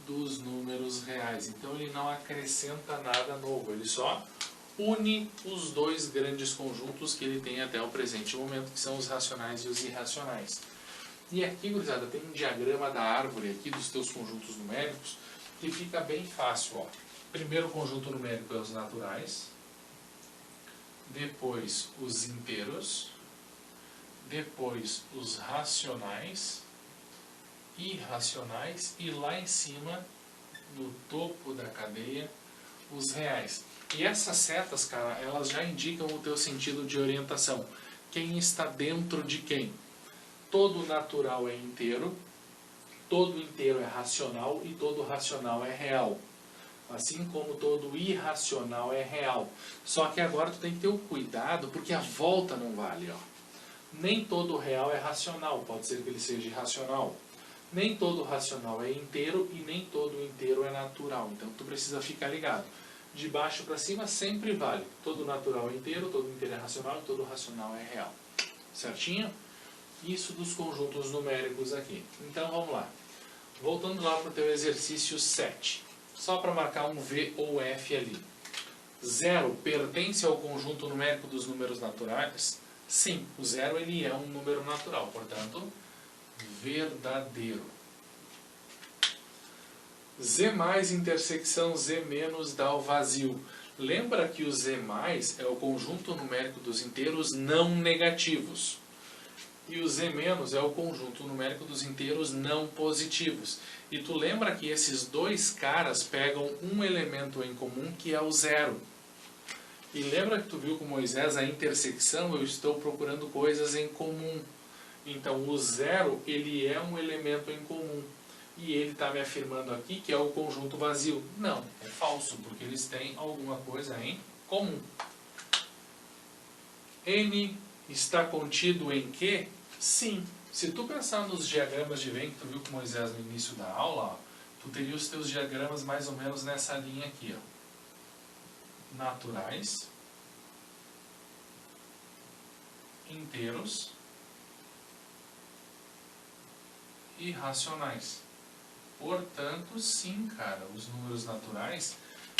B: dos números reais. Então ele não acrescenta nada novo, ele só une os dois grandes conjuntos que ele tem até o presente momento, que são os racionais e os irracionais. E aqui, gurizada, tem um diagrama da árvore aqui dos teus conjuntos numéricos que fica bem fácil, ó. Primeiro conjunto numérico é os naturais, depois os inteiros, depois os racionais, irracionais e lá em cima, no topo da cadeia, os reais. E essas setas, cara, elas já indicam o teu sentido de orientação. Quem está dentro de quem? Todo natural é inteiro, todo inteiro é racional e todo racional é real. Assim como todo irracional é real. Só que agora tu tem que ter o cuidado, porque a volta não vale, ó. Nem todo real é racional, pode ser que ele seja irracional. Nem todo racional é inteiro e nem todo inteiro é natural. Então tu precisa ficar ligado. De baixo para cima sempre vale. Todo natural é inteiro, todo inteiro é racional e todo racional é real. Certinho? Isso dos conjuntos numéricos aqui. Então vamos lá. Voltando lá para o teu exercício 7. Só para marcar um V ou F ali. 0 pertence ao conjunto numérico dos números naturais? Sim, o 0 ele é um número natural, portanto, verdadeiro. Z mais intersecção Z menos dá o vazio. Lembra que o Z mais é o conjunto numérico dos inteiros não negativos. E o z- é o conjunto numérico dos inteiros não positivos. E tu lembra que esses dois caras pegam um elemento em comum que é o zero. E lembra que tu viu com Moisés a intersecção? Eu estou procurando coisas em comum. Então o zero, ele é um elemento em comum. E ele está me afirmando aqui que é o conjunto vazio. Não, é falso, porque eles têm alguma coisa em comum. N está contido em Q? Sim. Se tu pensar nos diagramas de Venn que tu viu com Moisés no início da aula, ó, tu teria os teus diagramas mais ou menos nessa linha aqui, ó. Naturais, inteiros e racionais. Portanto, sim, cara, os números naturais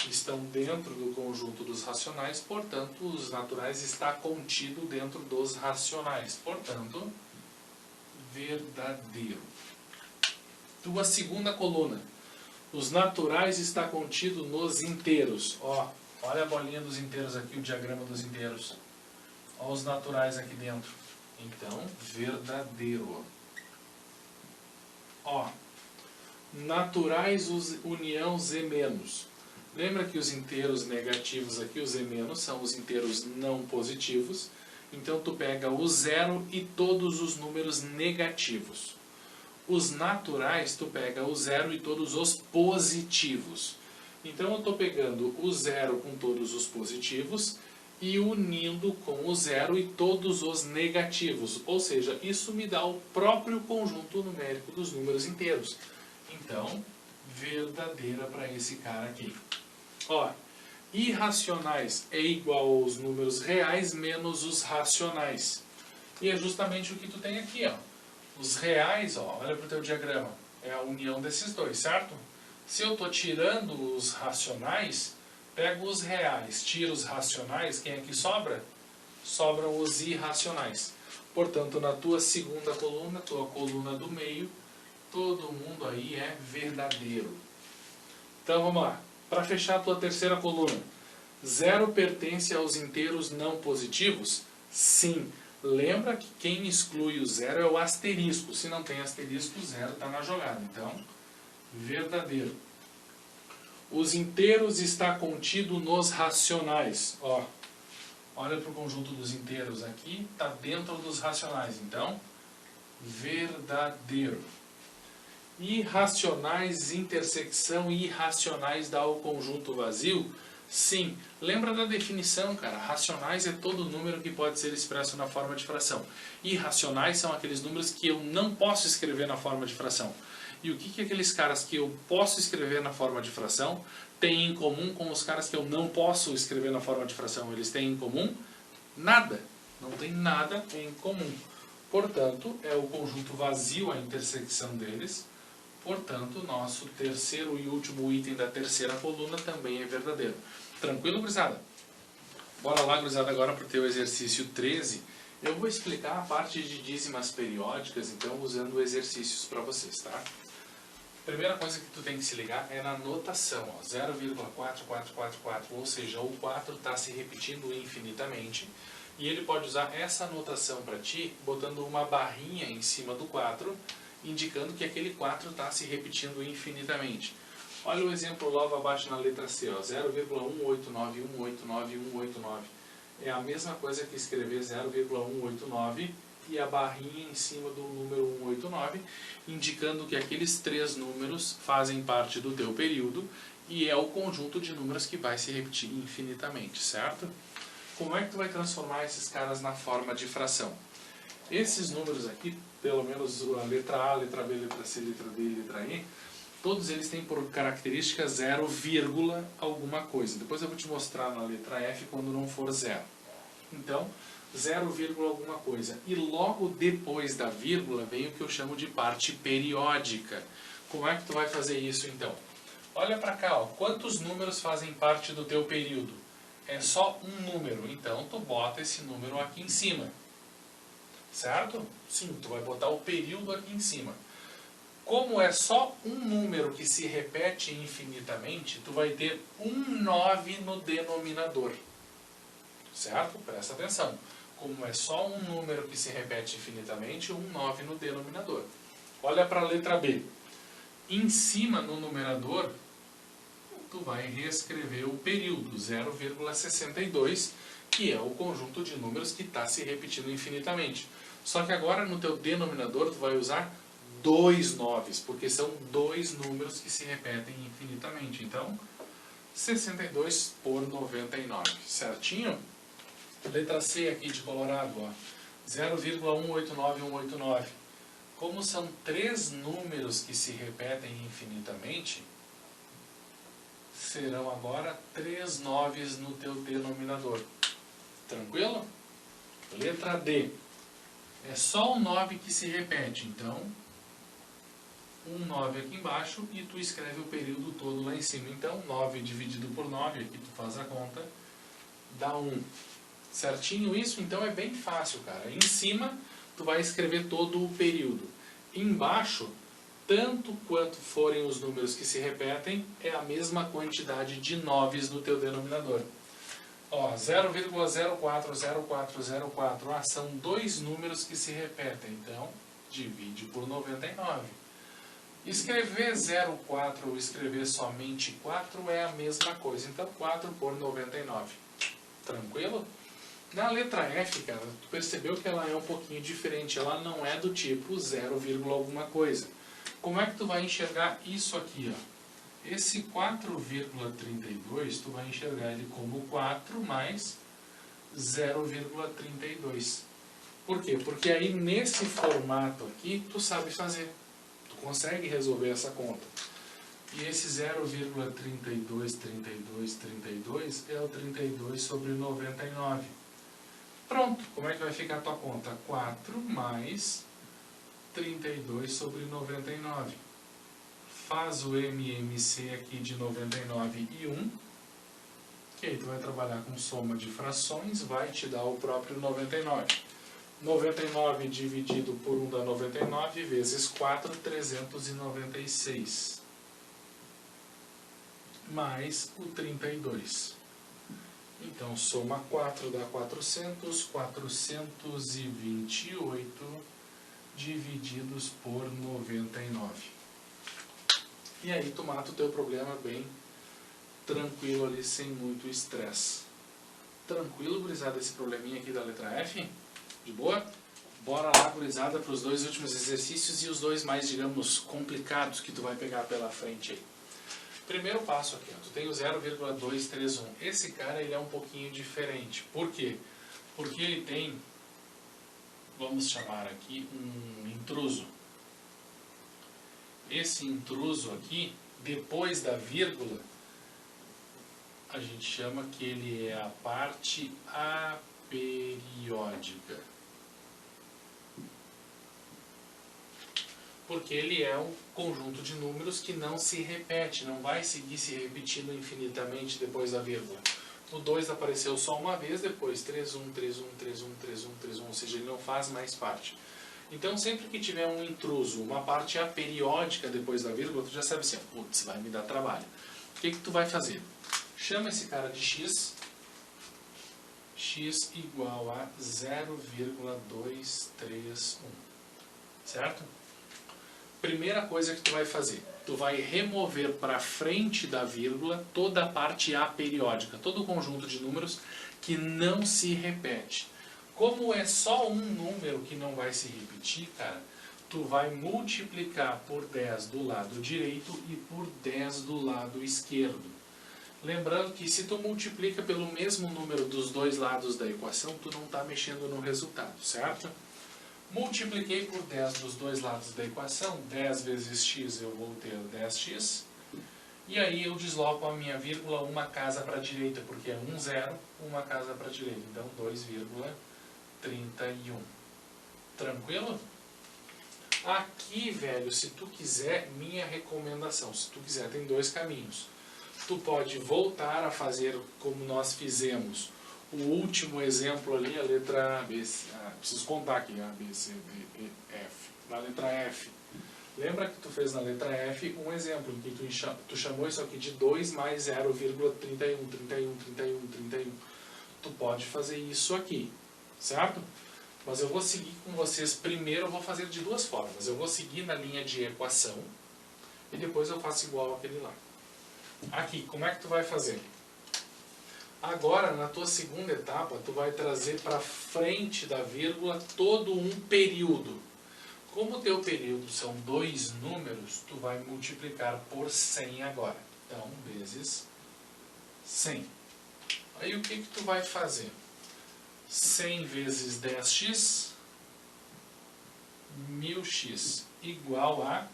B: estão dentro do conjunto dos racionais, portanto, os naturais está contido dentro dos racionais. Portanto, verdadeiro. Tua segunda coluna. Os naturais está contido nos inteiros. Ó, olha a bolinha dos inteiros aqui, o diagrama dos inteiros. Olha os naturais aqui dentro. Então, verdadeiro. Ó, naturais união z-. Lembra que os inteiros negativos aqui, os z- são os inteiros não positivos. Então, tu pega o zero e todos os números negativos. Os naturais, tu pega o zero e todos os positivos. Então, eu estou pegando o zero com todos os positivos e unindo com o zero e todos os negativos. Ou seja, isso me dá o próprio conjunto numérico dos números inteiros. Então, verdadeira para esse cara aqui. Ó, irracionais é igual aos números reais menos os racionais. E é justamente o que tu tem aqui, ó. Os reais, ó, olha para o teu diagrama, é a união desses dois, certo? Se eu estou tirando os racionais, pego os reais, tiro os racionais, quem é que sobra? Sobram os irracionais. Portanto, na tua segunda coluna, tua coluna do meio, todo mundo aí é verdadeiro. Então vamos lá. Para fechar a tua terceira coluna. Zero pertence aos inteiros não positivos? Sim. Lembra que quem exclui o zero é o asterisco. Se não tem asterisco, o zero está na jogada. Então, verdadeiro. Os inteiros está contido nos racionais. Ó, olha para o conjunto dos inteiros aqui, está dentro dos racionais. Então, verdadeiro. Irracionais, intersecção irracionais dá o conjunto vazio? Sim. Lembra da definição, cara? Racionais é todo número que pode ser expresso na forma de fração. Irracionais são aqueles números que eu não posso escrever na forma de fração. E o que aqueles caras que eu posso escrever na forma de fração têm em comum com os caras que eu não posso escrever na forma de fração? Eles têm em comum nada. Não tem nada em comum. Portanto, é o conjunto vazio a intersecção deles. Portanto, nosso terceiro e último item da terceira coluna também é verdadeiro. Tranquilo, gurizada? Bora lá, gurizada, agora para o teu exercício 13. Eu vou explicar a parte de dízimas periódicas, então, usando exercícios para vocês, tá? Primeira coisa que tu tem que se ligar é na notação, ó, 0,4444, ou seja, o 4 está se repetindo infinitamente, e ele pode usar essa notação para ti, botando uma barrinha em cima do 4, indicando que aquele 4 está se repetindo infinitamente. Olha o exemplo logo abaixo na letra C, 0,189189,189. É a mesma coisa que escrever 0,189 e a barrinha em cima do número 189, indicando que aqueles três números fazem parte do teu período e é o conjunto de números que vai se repetir infinitamente, certo? Como é que tu vai transformar esses caras na forma de fração? Esses números aqui, pelo menos a letra A, letra B, letra C, letra D e letra E, todos eles têm por característica 0, alguma coisa. Depois eu vou te mostrar na letra F quando não for 0. Então, 0, alguma coisa. E logo depois da vírgula vem o que eu chamo de parte periódica. Como é que tu vai fazer isso então? Olha para cá, ó. Quantos números fazem parte do teu período? É só um número, então tu bota esse número aqui em cima. Certo? Sim, tu vai botar o período aqui em cima. Como é só um número que se repete infinitamente, tu vai ter um 9 no denominador. Certo? Presta atenção. como é só um número que se repete infinitamente, um 9 no denominador. Olha para a letra B. Em cima, no numerador, tu vai reescrever o período 0,62, que é o conjunto de números que está se repetindo infinitamente. Só que agora no teu denominador tu vai usar 2 noves, porque são 2 números que se repetem infinitamente. Então, 62 por 99, certinho? Letra C aqui de Colorado, ó, 0,189189. Como são 3 números que se repetem infinitamente, serão agora 3 noves no teu denominador. Tranquilo? Letra D. É só o 9 que se repete, então, um 9 aqui embaixo e tu escreve o período todo lá em cima. Então, 9 dividido por 9, aqui tu faz a conta, dá 1. Certinho isso? Então é bem fácil, cara. Em cima, tu vai escrever todo o período. Embaixo, tanto quanto forem os números que se repetem, é a mesma quantidade de noves no teu denominador. Ó, 0,040404, são 2 números que se repetem, então divide por 99. Escrever 04 ou escrever somente 4 é a mesma coisa, então 4 por 99. Tranquilo? Na letra F, cara, tu percebeu que ela é um pouquinho diferente, ela não é do tipo 0, alguma coisa. Como é que tu vai enxergar isso aqui, ó? Esse 4,32, tu vai enxergar ele como 4 mais 0,32. Por quê? Porque aí nesse formato aqui, tu sabe fazer. Tu consegue resolver essa conta. E esse 0,32 é o 32 sobre 99. Pronto, como é que vai ficar a tua conta? 4 mais 32 sobre 99. Faz o MMC aqui de 99 e 1, que aí tu vai trabalhar com soma de frações, vai te dar o próprio 99. 99 dividido por 1 dá 99, vezes 4, 396. Mais o 32. Então, soma 4 dá 400, 428 divididos por 99. E aí tu mata o teu problema bem tranquilo ali, sem muito estresse. Tranquilo, gurizada, esse probleminha aqui da letra F? De boa? Bora lá, gurizada, para os 2 últimos exercícios e os 2 mais, digamos, complicados que tu vai pegar pela frente aí. Primeiro passo aqui, ó, tu tem o 0,231. Esse cara ele é um pouquinho diferente. Por quê? Porque ele tem, vamos chamar aqui, um intruso. Esse intruso aqui, depois da vírgula, a gente chama que ele é a parte aperiódica. Porque ele é um conjunto de números que não se repete, não vai seguir se repetindo infinitamente depois da vírgula. O 2 apareceu só uma vez, depois 31, 31, 31, 31, 31, ou seja, ele não faz mais parte. Então, sempre que tiver um intruso, uma parte aperiódica depois da vírgula, tu já sabe assim, putz, vai me dar trabalho. O que tu vai fazer? Chama esse cara de x, x igual a 0,231, certo? Primeira coisa que tu vai fazer, tu vai remover para frente da vírgula toda a parte aperiódica, todo o conjunto de números que não se repete. Como é só um número que não vai se repetir, cara, tu vai multiplicar por 10 do lado direito e por 10 do lado esquerdo. Lembrando que se tu multiplica pelo mesmo número dos 2 lados da equação, tu não está mexendo no resultado, certo? Multipliquei por 10 dos 2 lados da equação, 10 vezes x eu vou ter 10x. E aí eu desloco a minha vírgula uma casa para a direita, porque é 1, 0, uma casa para a direita. Então 2,31. Tranquilo? Aqui, velho, se tu quiser, minha recomendação, se tu quiser, tem 2 caminhos. Tu pode voltar a fazer como nós fizemos. O último exemplo ali, a letra B, preciso contar aqui, A, B, C, D, E, F. Na letra F. Lembra que tu fez na letra F um exemplo, em que tu chamou isso aqui de 2 mais 0,31, 31, 31, 31. Tu pode fazer isso aqui, certo? Mas eu vou seguir com vocês. Primeiro eu vou fazer de duas formas. Eu vou seguir na linha de equação e depois eu faço igual aquele lá. Aqui, como é que tu vai fazer? Agora, na tua segunda etapa, tu vai trazer para frente da vírgula todo um período. Como o teu período são 2 números, tu vai multiplicar por 100 agora. Então, vezes 100. Aí o que tu vai fazer? 100 vezes 10x, 1000x, igual a...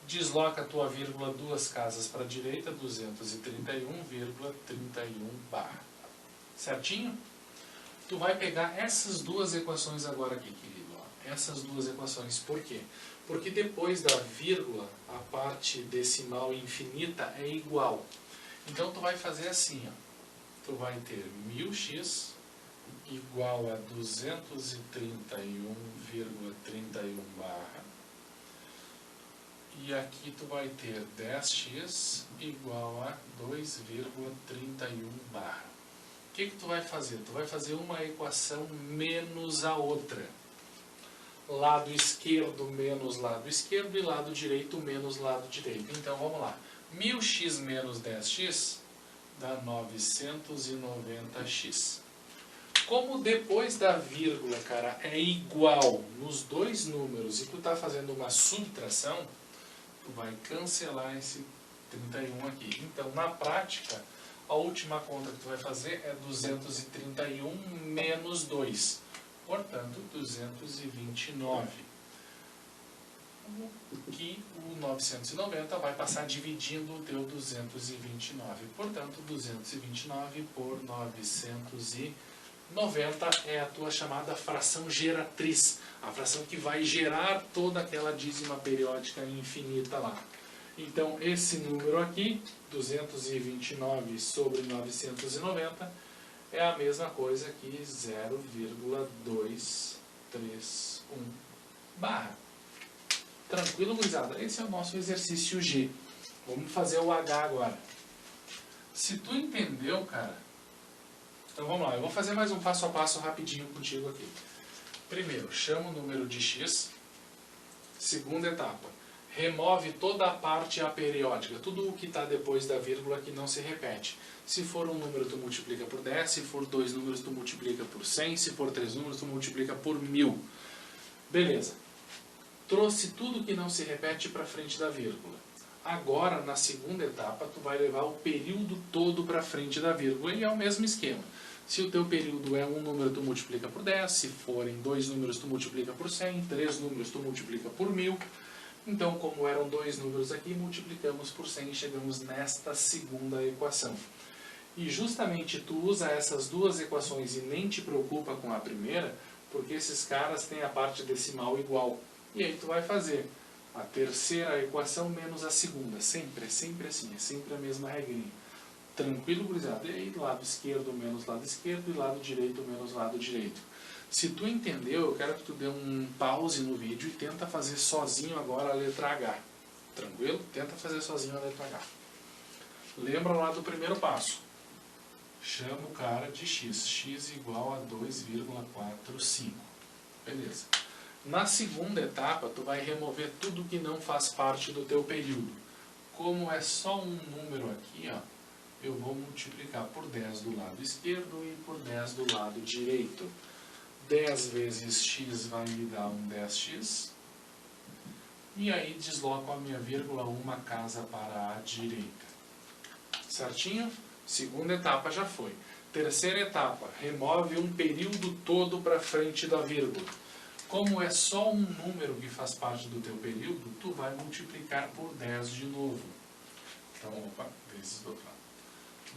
B: Desloca a tua vírgula 2 casas para a direita, 231,31 barra. Certinho? Tu vai pegar essas duas equações agora aqui, querido. Ó. Essas duas equações. Por quê? Porque depois da vírgula, a parte decimal infinita é igual. Então tu vai fazer assim, ó. Tu vai ter 1000x igual a 231,31 barra. E aqui tu vai ter 10x igual a 2,31 barra. O que tu vai fazer? Tu vai fazer uma equação menos a outra. Lado esquerdo menos lado esquerdo e lado direito menos lado direito. Então vamos lá. 1000x menos 10x dá 990x. Como depois da vírgula, cara, é igual nos dois números e tu está fazendo uma subtração, tu vai cancelar esse 31 aqui. Então, na prática, a última conta que tu vai fazer é 231 menos 2. Portanto, 229. Que o 990 vai passar dividindo o teu 229. Portanto, 229 por 990 é a tua chamada fração geratriz. A fração que vai gerar toda aquela dízima periódica infinita lá. Então, esse número aqui, 229 sobre 990, é a mesma coisa que 0,231 barra. Tranquilo, gurizada? Esse é o nosso exercício G. Vamos fazer o H agora. Se tu entendeu, cara... Então vamos lá, eu vou fazer mais um passo a passo rapidinho contigo aqui. Primeiro, chama o número de x. Segunda etapa, remove toda a parte aperiódica, tudo o que está depois da vírgula que não se repete. Se for um número, tu multiplica por 10, se for 2 números, tu multiplica por 100, se for 3 números, tu multiplica por 1000. Beleza. Trouxe tudo que não se repete para frente da vírgula. Agora, na segunda etapa, tu vai levar o período todo para frente da vírgula e é o mesmo esquema. Se o teu período é um número, tu multiplica por 10, se forem 2 números, tu multiplica por 100, 3 números, tu multiplica por 1000. Então, como eram 2 números aqui, multiplicamos por 100 e chegamos nesta segunda equação. E justamente tu usa essas duas equações e nem te preocupa com a primeira, porque esses caras têm a parte decimal igual. E aí tu vai fazer a terceira equação menos a segunda. Sempre, é sempre assim, é sempre a mesma regrinha. Tranquilo, gurizada? E aí lado esquerdo menos lado esquerdo e lado direito menos lado direito. Se tu entendeu, eu quero que tu dê um pause no vídeo e tenta fazer sozinho agora a letra H. Tranquilo? Tenta fazer sozinho a letra H. Lembra lá do primeiro passo. Chama o cara de x. X igual a 2,45. Beleza. Na segunda etapa, tu vai remover tudo que não faz parte do teu período. Como é só um número aqui, ó, eu vou multiplicar por 10 do lado esquerdo e por 10 do lado direito. 10 vezes x vai me dar um 10x. E aí desloco a minha vírgula uma casa para a direita. Certinho? Segunda etapa já foi. Terceira etapa, remove um período todo para frente da vírgula. Como é só um número que faz parte do teu período, tu vai multiplicar por 10 de novo. Então, opa, vezes do outro lado.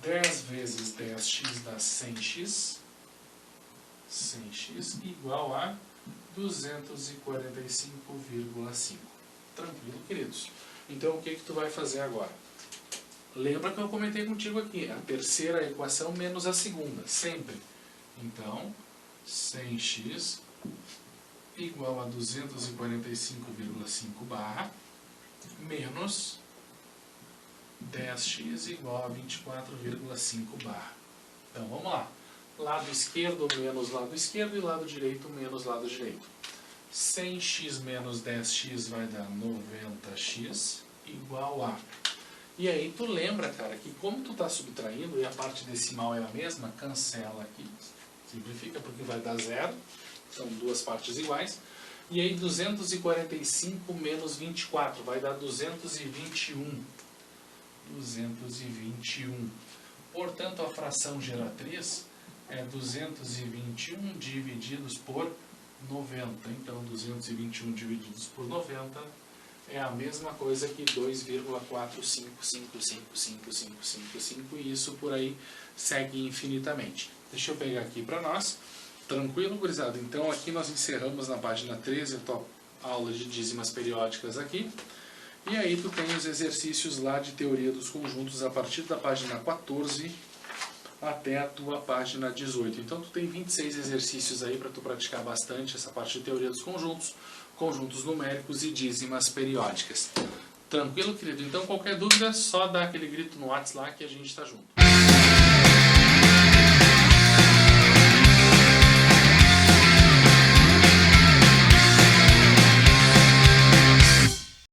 B: 10 vezes 10x dá 100x. 100x igual a 245,5. Tranquilo, queridos? Então, o que tu vai fazer agora? Lembra que eu comentei contigo aqui, a terceira equação menos a segunda, sempre. Então, 100x igual a 245,5 barra menos 10x igual a 24,5 barra. Então, vamos lá. lado esquerdo menos lado esquerdo e lado direito menos lado direito. 100x menos 10x vai dar 90x igual a... E aí tu lembra, cara, que como tu está subtraindo e a parte decimal é a mesma, cancela aqui, simplifica porque vai dar zero, são duas partes iguais. E aí 245 menos 24 vai dar 221. 221. Portanto, a fração geratriz é 221 divididos por 90. Então, 221 divididos por 90 é a mesma coisa que 2,4555555, e isso por aí segue infinitamente. Deixa eu pegar aqui para nós. Tranquilo, gurizada? Então, aqui nós encerramos na página 13 a tua aula de dízimas periódicas aqui. E aí tu tem os exercícios lá de teoria dos conjuntos a partir da página 14 até a tua página 18. Então tu tem 26 exercícios aí para tu praticar bastante essa parte de teoria dos conjuntos, conjuntos numéricos e dízimas periódicas. Tranquilo, querido? Então qualquer dúvida, só dá aquele grito no WhatsApp lá que a gente está junto.